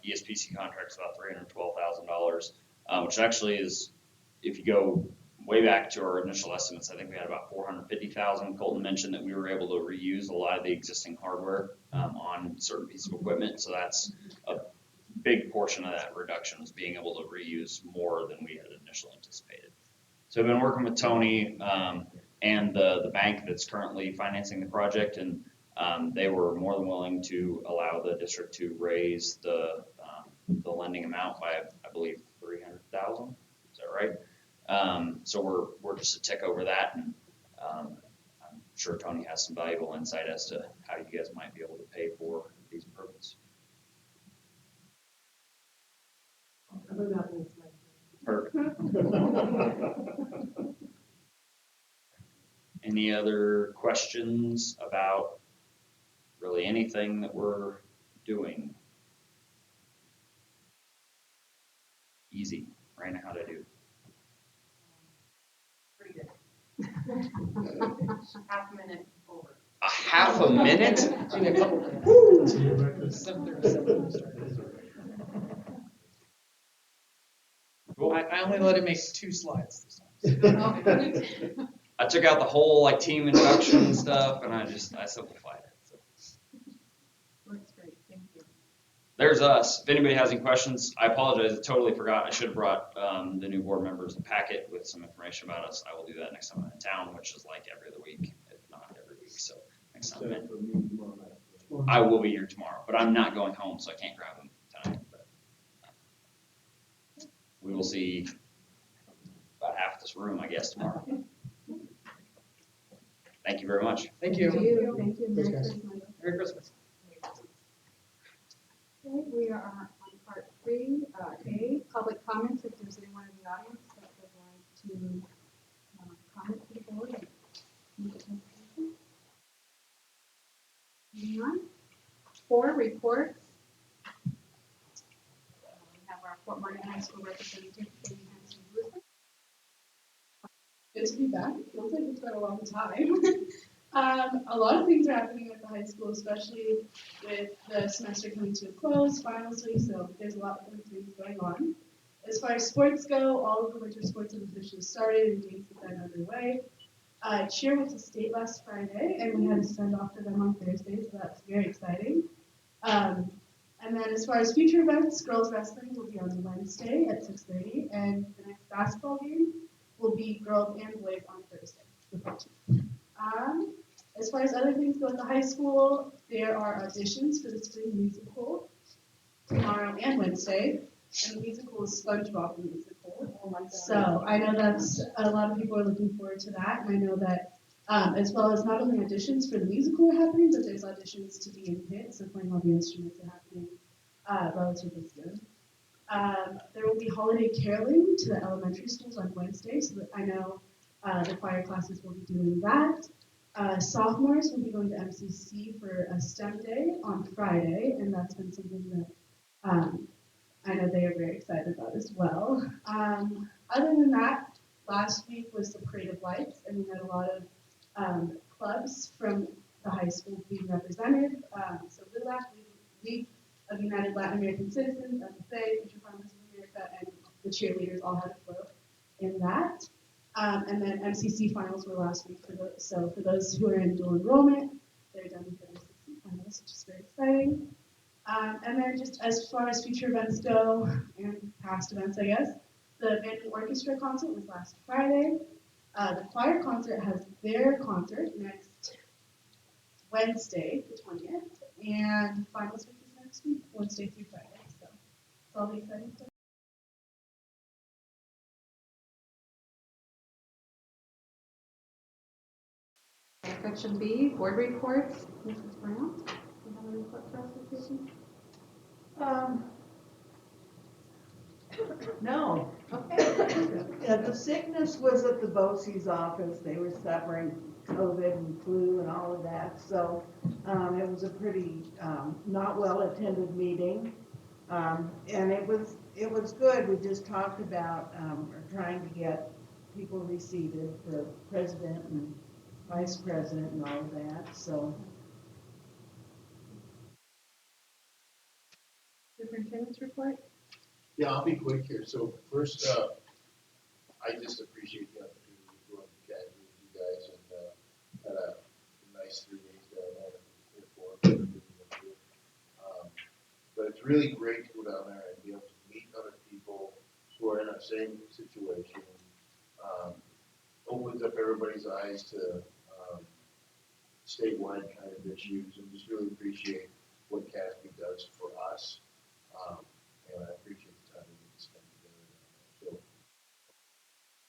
ESPC contract is about $312,000, which actually is, if you go way back to our initial estimates, I think we had about $450,000. Colton mentioned that we were able to reuse a lot of the existing hardware on certain pieces of equipment, so that's a big portion of that reduction is being able to reuse more than we had initially anticipated. So I've been working with Tony and the bank that's currently financing the project, and they were more than willing to allow the district to raise the lending amount by, I believe, $300,000. Is that right? So we're just a tick over that, and I'm sure Tony has some valuable insight as to how you guys might be able to pay for these improvements. Perfect. Any other questions about really anything that we're doing? Easy. Right now, how to do. Pretty good. Half a minute over. A half a minute? Maybe a couple minutes. 7:37. Cool. I only let him make 2 slides this time. I took out the whole team introduction and stuff, and I simplified it. So. Works great, thank you. There's us. If anybody has any questions, I apologize. I totally forgot. I should have brought the new board members a packet with some information about us. I will do that next time I'm in town, which is like every other week, if not every week. So next time I'm in. I will be here tomorrow, but I'm not going home, so I can't grab them tonight. But. we will see about half this room, I guess, tomorrow. Thank you very much. Thank you. Thank you. Thanks, Merry guys. Christmas. Merry Christmas. Okay, we are on part 3A, public comments. If there's anyone in the audience that would like to comment to the board. Make a presentation. Moving on. 4, reports. We have our Fort Morgan High School representative, Katie Hanson-Lewis. Good to be back. It feels like it's been a long time. A lot of things are happening at the high school, especially with the semester coming to a close, finals week, so there's a lot of things going on. As far as sports go, all of the winter sports have officially started and games have been underway. Cheer went to state last Friday, and we had a send-off for them on Thursday, so that's very exciting. And then as far as future events, girls wrestling will be on Wednesday at 6:30, and the next basketball game will be girls and boys on Thursday, the 14th. As far as other things go at the high school, there are auditions for the spring musical tomorrow and Wednesday, and the musical is SpongeBob the Musical. Oh my God. So I know that's, a lot of people are looking forward to that, and I know that as well as not only auditions for the musical are happening, but there's auditions to be in pit, so playing all the instruments are happening relatively soon. There will be holiday caroling to the elementary schools on Wednesday, so that I know the choir classes will be doing that. Sophomores will be going to MCC for a STEM day on Friday, and that's been something that I know they are very excited about as well. Other than that, last week was the Parade of Lights, and we had a lot of clubs from the high school being represented. So LULAC, League of United Latin American Citizens, FFA, Future Farmers of America, and the cheerleaders all had a float in that. And then MCC finals were last week so for those who are in dual enrollment, they're done with their MCC finals, which is very exciting. And then just as far as future events go, and past events, I guess, the band and orchestra concert was last Friday. The choir concert has their concert next Wednesday, the 20th, and finals week is next week, Wednesday through Friday. So it's all the exciting stuff. Section B, board reports. Mrs. Brown, do you have a report for us this evening? No. Okay. Yeah, the sickness was at the BOCES office. They were suffering COVID and flu and all of that. So it was a pretty not well attended meeting. And it was good. We just talked about trying to get people reseated, the president and vice president and all of that. So Superintendent's report. Yeah, I'll be quick here. So first, I just appreciate the opportunity to go on the academy with you guys, and had a nice 3 days down there in Fort. But it's really great to go down there and be able to meet other people who are in our same situation. Opens up everybody's eyes to statewide kind of issues, and just really appreciate what CASB does for us. And I appreciate the time we get to spend together down there. So,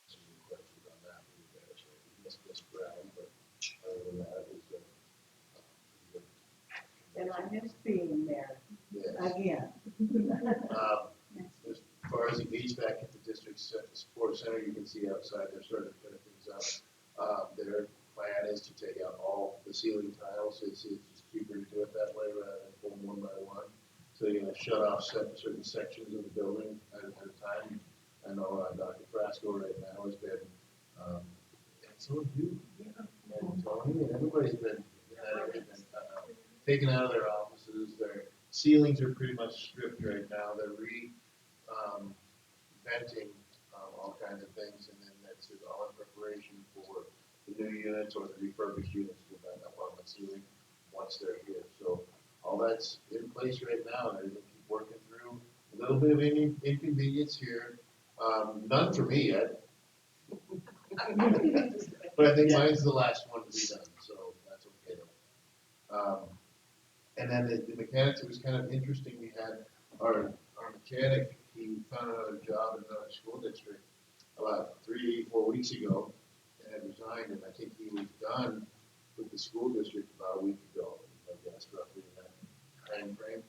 some questions on that for you guys. So we missed this Brown, but other than that, it was good. and I missed being there Yes. again. As far as the HVAC at the district support center, you can see outside they're starting to finish things up. Their plan is to take out all the ceiling tiles. It's just cheaper to do it that way rather than pull them one by one. So you're going to shut off certain sections of the building at a time. I know Dr. Frasco right now has been, and so have you, and Tony, and everybody's been taken out of their offices. Their ceilings are pretty much stripped right now. They're venting all kinds of things, and then that's all in preparation for the new units or the refurbished units to go back up on the ceiling once they're here. So all that's in place right now. They're going to keep working through a little bit of inconvenience here. None for me yet. But I think mine's the last one to be done, so that's okay though. And then the mechanics, it was kind of interesting. We had our mechanic, he found another job in another school district about 3-4 weeks ago and had resigned, and I think he was done with the school district about a week ago, I guess, roughly in that time frame.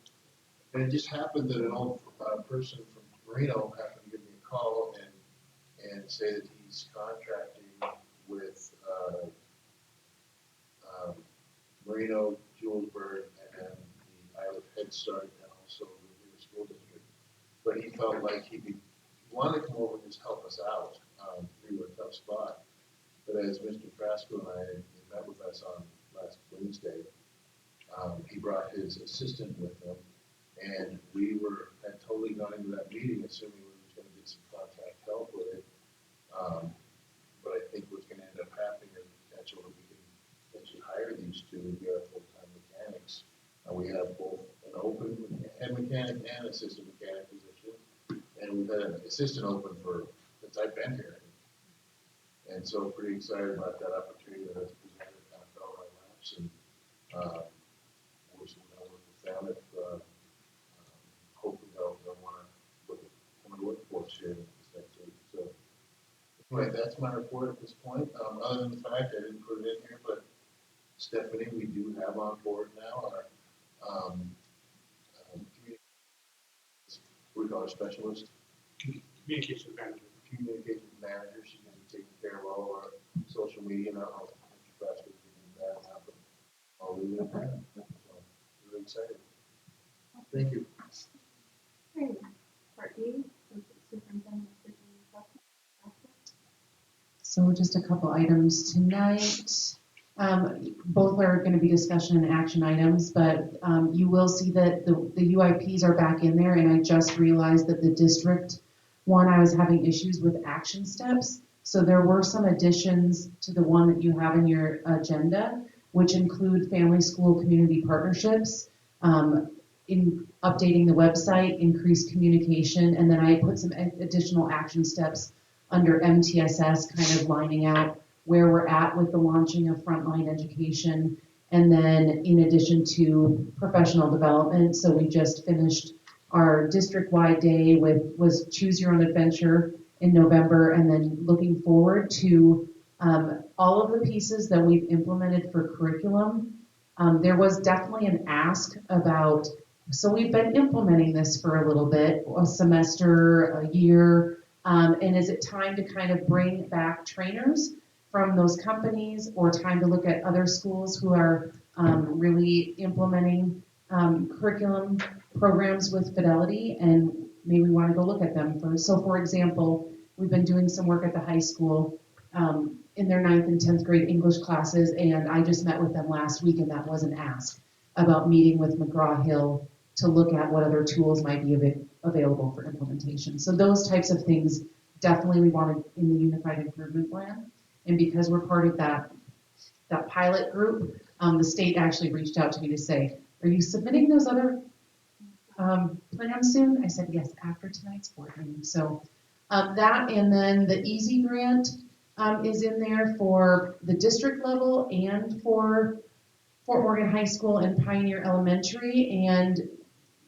And it just happened that an old person from Marino happened to give me a call and say that he's contracting with Marino, Julesburg, and the Isle of Head Start, and also the River School District. But he felt like he wanted to come over and just help us out. We were a tough spot. But as Mr. Frasco and I met with us on last Wednesday, he brought his assistant with him, and we had totally gone into that meeting assuming we were going to get some contract help with it. But I think what's going to end up happening is the potential that we can potentially hire these two to be our full-time mechanics. We have both an open head mechanic and assistant mechanic position, and we've had an assistant open since I've been here. And so pretty excited about that opportunity that has presented, kind of fell in our laps, and we're going to work with them if hopefully they'll want to look at coming to work for us here next week. So anyway, that's my report at this point. Other than the fact I didn't put it in here, but Stephanie, we do have on board now our we call her specialist. Communications manager. Communications manager. She's going to be taking care of all of our social media and our press with that now, but I'll leave it at that. So, really excited. Thank you. Okay, part D, superintendent. So just a couple items tonight. Both are going to be discussion and action items, but you will see that the UIPs are back in there, and I just realized that the district one, I was having issues with action steps. So there were some additions to the one that you have in your agenda, which include family school community partnerships, in updating the website, increased communication, and then I put some additional action steps under MTSS, kind of lining out where we're at with the launching of frontline education, and then in addition to professional development. So we just finished our district-wide day was Choose Your Own Adventure in November, and then looking forward to all of the pieces that we've implemented for curriculum. There was definitely an ask about, so we've been implementing this for a little bit, a semester, a year, and is it time to kind of bring back trainers from those companies, or time to look at other schools who are really implementing curriculum programs with fidelity, and maybe we want to go look at them first. So for example, we've been doing some work at the high school in their 9th and 10th grade English classes, and I just met with them last week, and that was an ask about meeting with McGraw-Hill to look at what other tools might be available for implementation. So those types of things definitely we wanted in the Unified Improvement Plan. And because we're part of that pilot group, the state actually reached out to me to say, are you submitting those other plans soon? I said, yes, after tonight's board meeting. So that, and then the EASY grant is in there for the district level and for Fort Morgan High School and Pioneer Elementary. And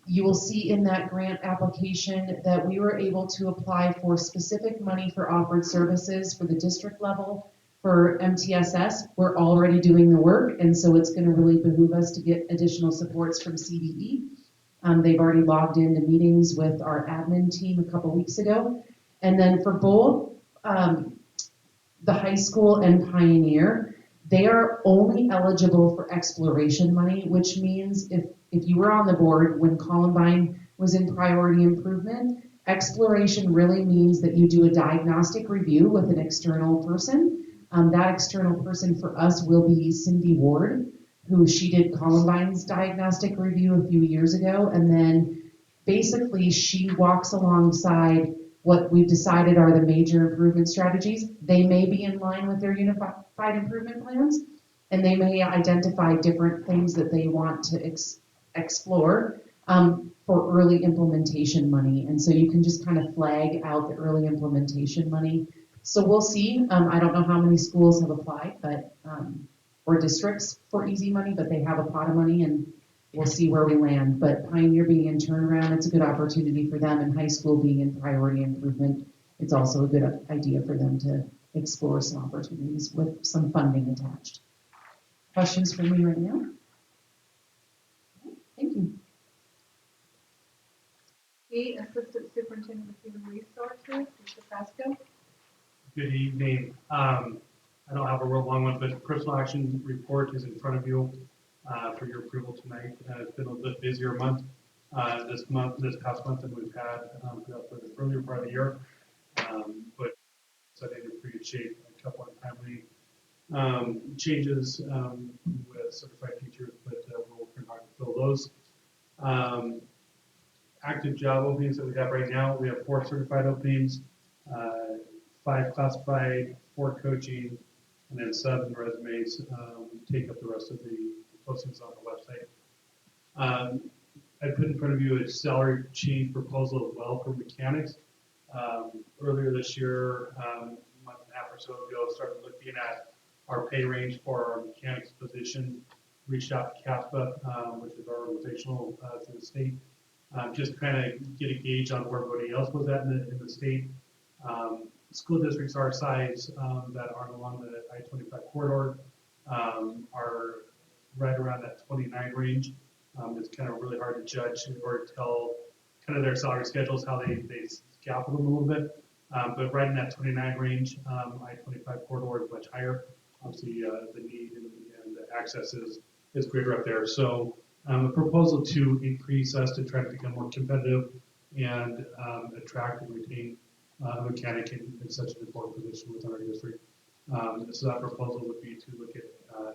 you will see in that grant application that we were able to apply for specific money for offered services for the district level. For MTSS, we're already doing the work, and so it's going to really behoove us to get additional supports from CDE. They've already logged into meetings with our admin team a couple weeks ago. And then for both the high school and Pioneer, they are only eligible for exploration money, which means if you were on the board when Columbine was in priority improvement, exploration really means that you do a diagnostic review with an external person. That external person for us will be Cindy Ward, who she did Columbine's diagnostic review a few years ago, and then basically she walks alongside what we've decided are the major improvement strategies. They may be in line with their unified improvement plans, and they may identify different things that they want to explore for early implementation money. And so you can just kind of flag out the early implementation money. So we'll see. I don't know how many schools have applied, but or districts for EASY money, but they have a pot of money, and we'll see where we land. But Pioneer being in turnaround, it's a good opportunity for them, and high school being in priority improvement, it's also a good idea for them to explore some opportunities with some funding attached. Questions for me right now? Thank you. E, Assistant Superintendent of Human Resources, Mr. Pasco. Good evening. I don't have a real long one, but the personal action report is in front of you for your approval tonight. It's been a little bit busier month this past month than we've had throughout the earlier part of the year. But I think in pretty good shape. A couple of timely changes with certified teachers, but we're working hard to fill those. Active job openings that we have right now, we have 4 certified openings, 5 classified, 4 coaching, and then 7 resumes take up the rest of the postings on the website. I put in front of you a salary change proposal as well for mechanics. Earlier this year, a month and a half or so ago, started looking at our pay range for our mechanics position, reached out to CASPA, which is our organizational through the state, just kind of get a gauge on where everybody else was at in the state. School districts our size that aren't along the I-25 corridor are right around that 29 range. It's kind of really hard to judge or tell kind of their salary schedules, how they scalpel them a little bit. But right in that 29 range, I-25 corridor is much higher. Obviously, the need and the access is greater up there. So a proposal to increase us to try to become more competitive and attract and retain a mechanic in such an important position within our district. So that proposal would be to look at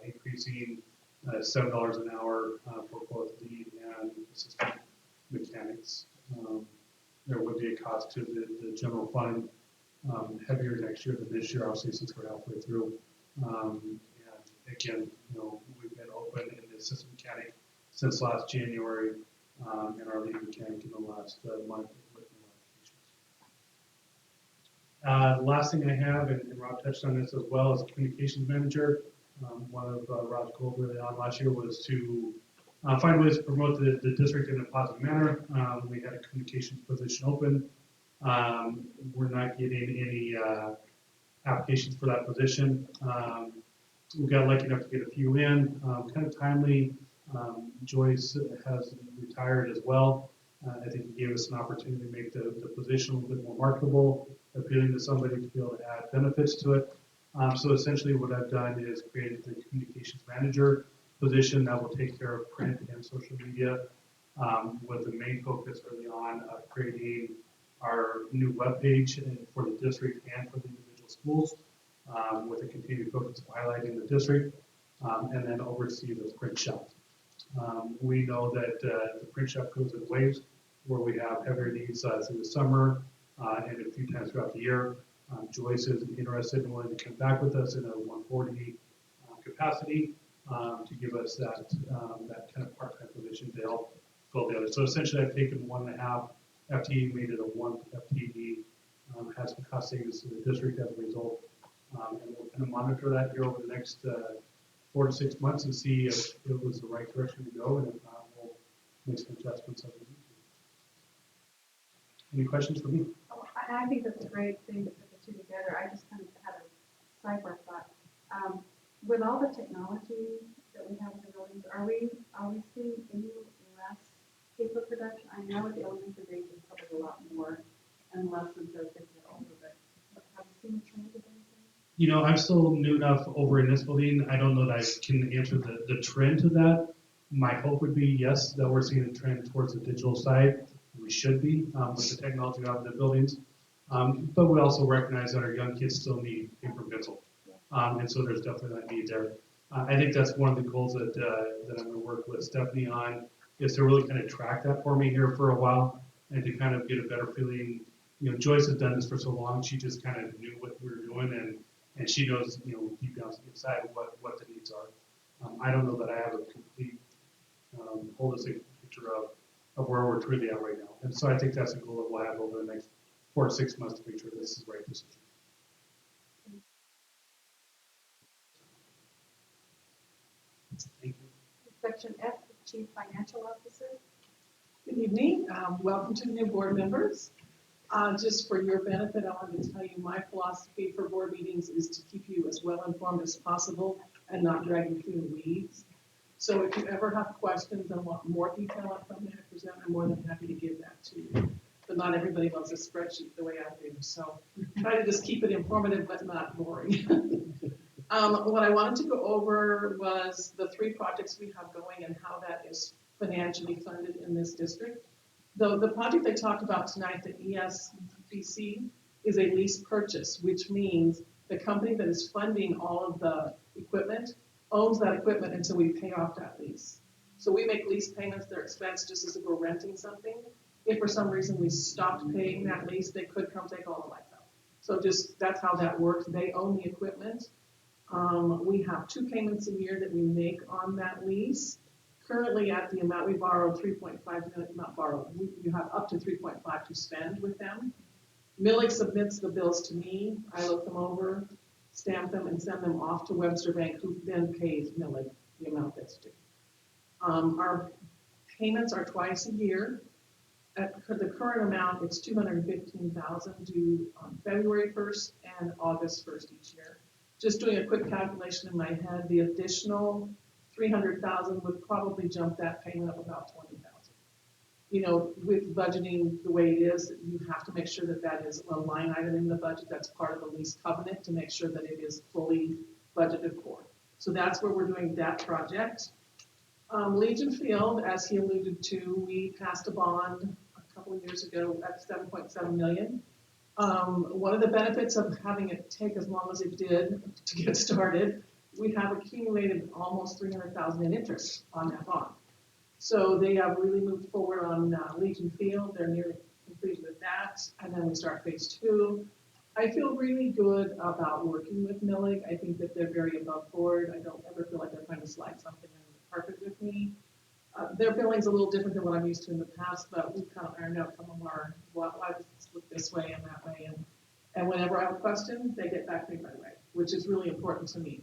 increasing $7 an hour for both lead and assistant mechanics. There would be a cost to the general fund, heavier next year than this year, obviously, since we're halfway through. And again, we've been open in the assistant mechanic since last January, and our lead mechanic in the last month with no applications. The last thing I have, and Rob touched on this as well, as a communications manager. One of Rob's goals early on last year was to find ways to promote the district in a positive manner. We had a communications position open. We're not getting any applications for that position. We got lucky enough to get a few in, kind of timely. Joyce has retired as well. I think it gave us an opportunity to make the position a little bit more marketable, appealing to somebody to be able to add benefits to it. So essentially what I've done is created the communications manager position that will take care of print and social media, with the main focus early on of creating our new webpage for the district and for the individual schools, with a continued focus of highlighting the district, and then oversee the print shop. We know that the print shop goes in waves, where we have heavier needs through the summer and a few times throughout the year. Joyce is interested in wanting to come back with us in a 140 capacity to give us that kind of part-time position to help fill the other. So essentially, I've taken 1.5 FTE, made it a 1 FTE, had some cost savings to the district as a result, and we'll kind of monitor that here over the next 4 to 6 months and see if it was the right direction to go, and if not, we'll make some adjustments as we need to. Any questions for me? Oh, I think that's a great thing to put the two together. I just kind of had a sidebar thought. With all the technology that we have in the buildings, are we seeing any less paper production? I know at the elementary grades it's probably a lot more, and lessons as they get older, but have you seen a trend of anything? I'm still new enough over in this building. I don't know that I can answer the trend to that. My hope would be, yes, that we're seeing a trend towards the digital side. We should be with the technology we have in the buildings. But we also recognize that our young kids still need paper and pencil. And so there's definitely that need there. I think that's one of the goals that I'm going to work with Stephanie on, is to really kind of track that for me here for a while and to kind of get a better feeling. Joyce has done this for so long. She just kind of knew what we were doing, and she knows, deep down inside what the needs are. I don't know that I have a complete holistic picture of where we're truly at right now. And so I think that's a goal that we'll have over the next 4 to 6 months to make sure this is the right decision. Section F, Chief Financial Officer. Good evening. Welcome to the new board members. Just for your benefit, I wanted to tell you my philosophy for board meetings is to keep you as well informed as possible and not drag you through the weeds. So if you ever have questions and want more detail on something I present, I'm more than happy to give that to you. But not everybody loves a spreadsheet the way I do. So try to just keep it informative but not boring. What I wanted to go over was the 3 projects we have going and how that is financially funded in this district. The project I talked about tonight, the ESBC, is a lease purchase, which means the company that is funding all of the equipment owns that equipment until we pay off that lease. So we make lease payments, they're expense just as if we're renting something. If for some reason we stopped paying that lease, they could come take all the lights out. So just, that's how that works. They own the equipment. We have 2 payments a year that we make on that lease. Currently at the amount we borrowed, 3.5 million, not borrowed, you have up to 3.5 to spend with them. Millig submits the bills to me. I look them over, stamp them, and send them off to Webster Bank, who then pays Millig the amount that's due. Our payments are twice a year. At the current amount, it's $215,000 due on February 1st and August 1st each year. Just doing a quick calculation in my head, the additional $300,000 would probably jump that payment up about $20,000. You know, with budgeting the way it is, you have to make sure that that is a line item in the budget. That's part of the lease covenant to make sure that it is fully budgeted for. So that's where we're doing that project. Legion Field, as he alluded to, we passed a bond a couple of years ago at $7.7 million. One of the benefits of having it take as long as it did to get started, we have accumulated almost $300,000 in interest on that bond. So they have really moved forward on Legion Field. They're nearly completed with that, and then we start phase 2. I feel really good about working with Millig. I think that they're very above board. I don't ever feel like they're trying to slide something under the carpet with me. Their billing's a little different than what I'm used to in the past, but we've kind of ironed out some of our, why does this look this way and that way? And whenever I have a question, they get back to me right away, which is really important to me.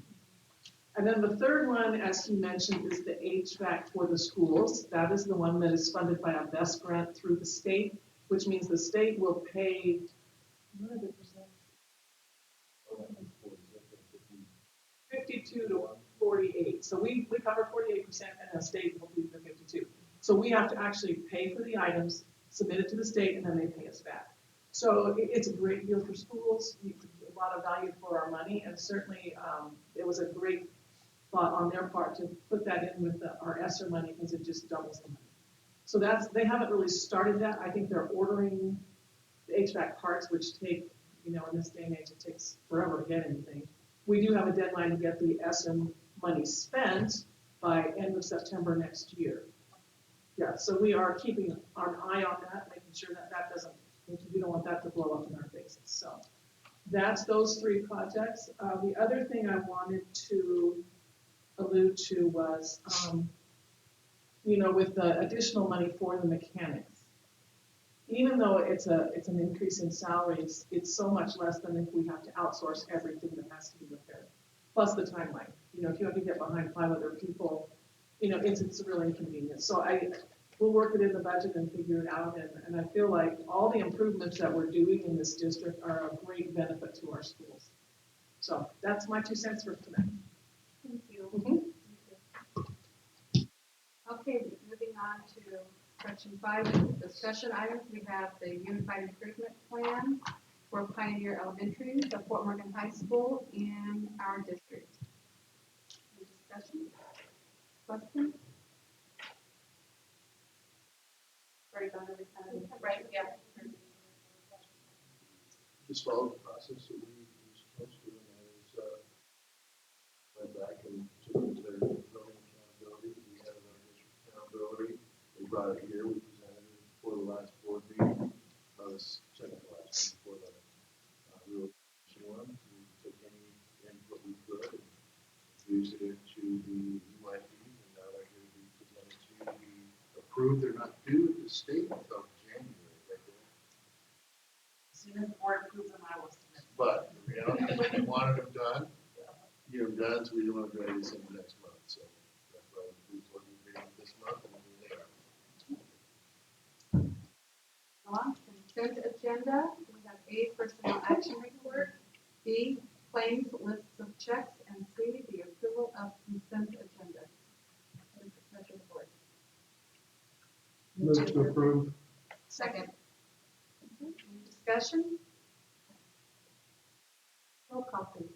And then the third one, as he mentioned, is the HVAC for the schools. That is the one that is funded by a VEST grant through the state, which means the state will pay, what are the percentages? 52 to 48. So we cover 48% and the state will do the 52. So we have to actually pay for the items, submit it to the state, and then they pay us back. So it's a great deal for schools, a lot of value for our money, and certainly it was a great thought on their part to put that in with our ESSER money because it just doubles the money. So they haven't really started that. I think they're ordering the HVAC parts, which take, you know, in this day and age, it takes forever to get anything. We do have a deadline to get the ESSER money spent by end of September next year. Yeah, so we are keeping an eye on that, making sure that that doesn't, we don't want that to blow up in our faces. So that's those 3 projects. The other thing I wanted to allude to was, you know, with the additional money for the mechanics, even though it's an increase in salaries, it's so much less than if we have to outsource everything that has to be repaired, plus the timeline. You know, if you have to get behind 5 other people, you know, it's a real inconvenience. So we'll work it in the budget and figure it out. And I feel like all the improvements that we're doing in this district are a great benefit to our schools. So that's my 2 cents for tonight. Thank you. Mm-hmm. Okay, moving on to section 5, discussion items. We have the Unified Improvement Plan for Pioneer Elementary, the Fort Morgan High School, and our district. Any discussion? Questions? Right, Donna, we kind of, Right, yeah. Just follow the process that we were supposed to, and that is, went back and took their zoning accountability, we had our district accountability, they brought it here, we presented it before the last board meeting, second to last one, before the relocation one, we took any input we could, and used it into the UIPs, and now they're going to be presented to be approved, they're not due at the state until January, right there. As soon as the board approves them, I will submit. But the reality is we wanted them done, get them done, so we didn't want to drag this into next month. So that's why we told you this month, agenda, we have A, personnel action report, B, claims, lists of checks, and C, the approval of consent agenda. What is the pleasure of the board? Move to approve. Second. Any discussion? Roll call, please.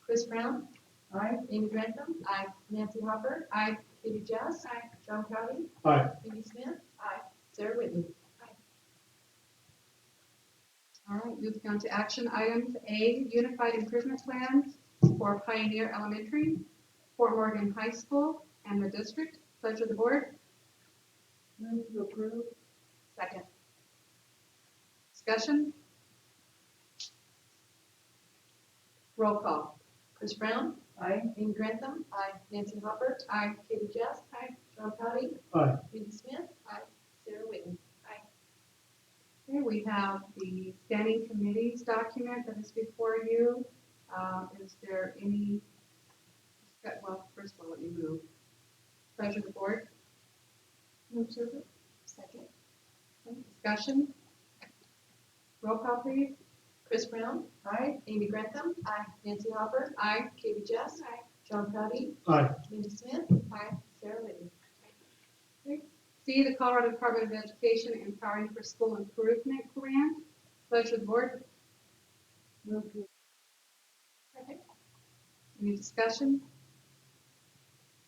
Chris Brown? Aye. Amy Grantham? Aye. Nancy Hopper? Aye. Katie Jess? Aye. John Crowdy? Aye. Amy Smith? Aye. Sarah Whitney? All right, moving on to action items. A, Unified Improvement Plan for Pioneer Elementary, Fort Morgan High School, and the district. Pleasure of the board. Move to approve. Second. Discussion? Roll call. Chris Brown? Aye. Amy Grantham? Aye. Nancy Hopper? Aye. Katie Jess? Aye. John Crowdy? Aye. Amy Smith? Aye. Sarah Whitney? Okay, we have the standing committees document that is before you. Is there any, well, first of all, let me move. Pleasure of the board. Move to approve. Second. Discussion? Roll call, please. Chris Brown? Aye. Amy Grantham? Aye. Nancy Hopper? Aye. Katie Jess? Aye. John Crowdy? Aye. Amy Smith? Aye. Sarah Whitney? C, the Colorado Department of Education Empowering for School Improvement Grant. Pleasure of the board. Move to. Second. Any discussion?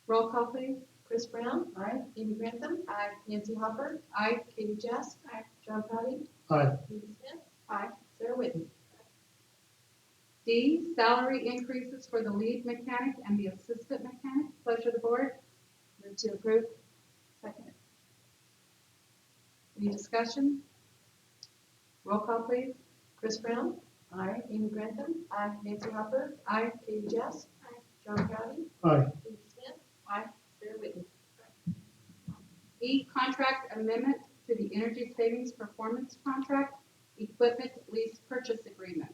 Roll call, please. Chris Brown? Aye. Amy Grantham? Aye. Nancy Hopper? Aye. Katie Jess? Aye. John Crowdy? Aye. Amy Smith? Aye. Sarah Whitney? D, salary increases for the lead mechanic and the assistant mechanic. Pleasure of the board. Move to approve. Second. Any discussion? Roll call, please. Chris Brown? Aye. Amy Grantham? Aye. Nancy Hopper? Aye. Katie Jess? Aye. John Crowdy? Aye. Amy Smith? Aye. Sarah Whitney? E, contract amendment to the Energy Savings Performance Contract, Equipment Lease Purchase Agreement.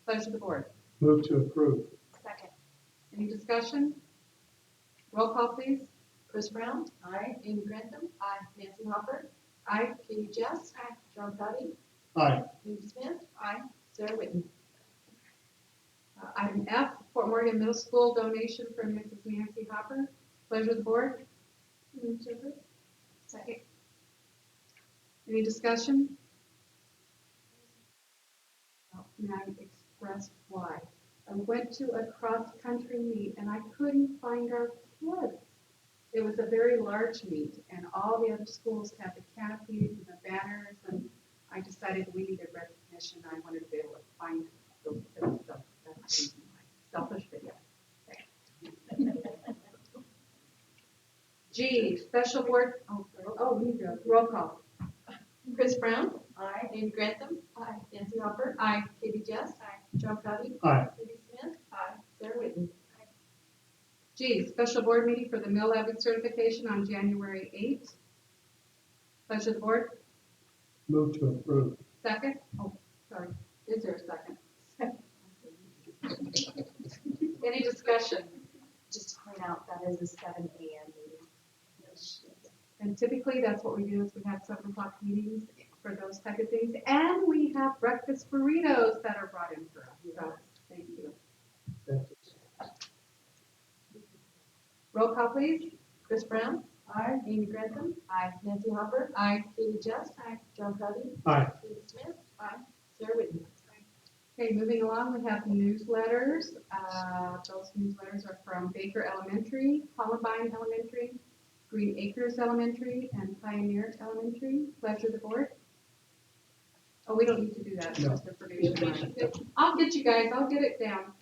Pleasure of the board. Move to approve. Second. Any discussion? Roll call, please. Chris Brown? Aye. Amy Grantham? Aye. Nancy Hopper? Aye. Katie Jess? Aye. John Crowdy? Aye. Amy Smith? Aye. Sarah Whitney? Item F, Fort Morgan Middle School donation from Mrs. Nancy Hopper. Pleasure of the board. Move to approve. Second. Any discussion? May I express why? I went to a cross-country meet and I couldn't find our kids. It was a very large meet and all the other schools had the canopies and the banners, and I decided we needed recognition. I wanted to be able to find those kids. So that's my selfish video. G, special board, we need to roll call. Chris Brown? Aye. Amy Grantham? Aye. Nancy Hopper? Aye. Katie Jess? Aye. John Crowdy? Aye. Amy Smith? Aye. Sarah Whitney? G, special board meeting for the mill levy certification on January 8th. Pleasure of the board. Move to approve. Second? Oh, sorry. Is there a second? Any discussion? Just to point out, that is a 7 a.m. meeting. And typically, that's what we do, is we have 7 o'clock meetings for those type of things. And we have breakfast burritos that are brought in for us. So, thank you. Roll call, please. Chris Brown? Aye. Amy Grantham? Aye. Nancy Hopper? Aye. Katie Jess? Aye. John Crowdy? Aye. Amy Smith? Aye. Sarah Whitney? Okay, moving along, we have newsletters. Those newsletters are from Baker Elementary, Columbine Elementary, Green Acres Elementary, and Pioneer Elementary. Pleasure of the board. Oh, we don't need to do that. No. Just information. I'll get you guys, I'll get it down.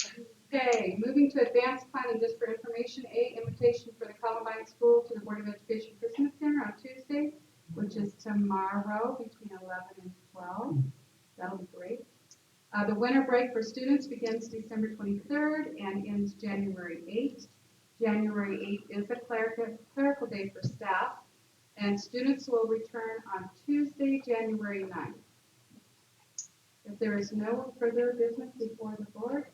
Okay, moving to advanced planning, just for information, A, invitation for the Columbine School to the Board of Education Christmas Dinner on Tuesday, which is tomorrow between 11 and 12. That'll be great. The winter break for students begins December 23rd and ends January 8th. January 8th is a clerical day for staff, and students will return on Tuesday, January 9th. If there is no further business before the board,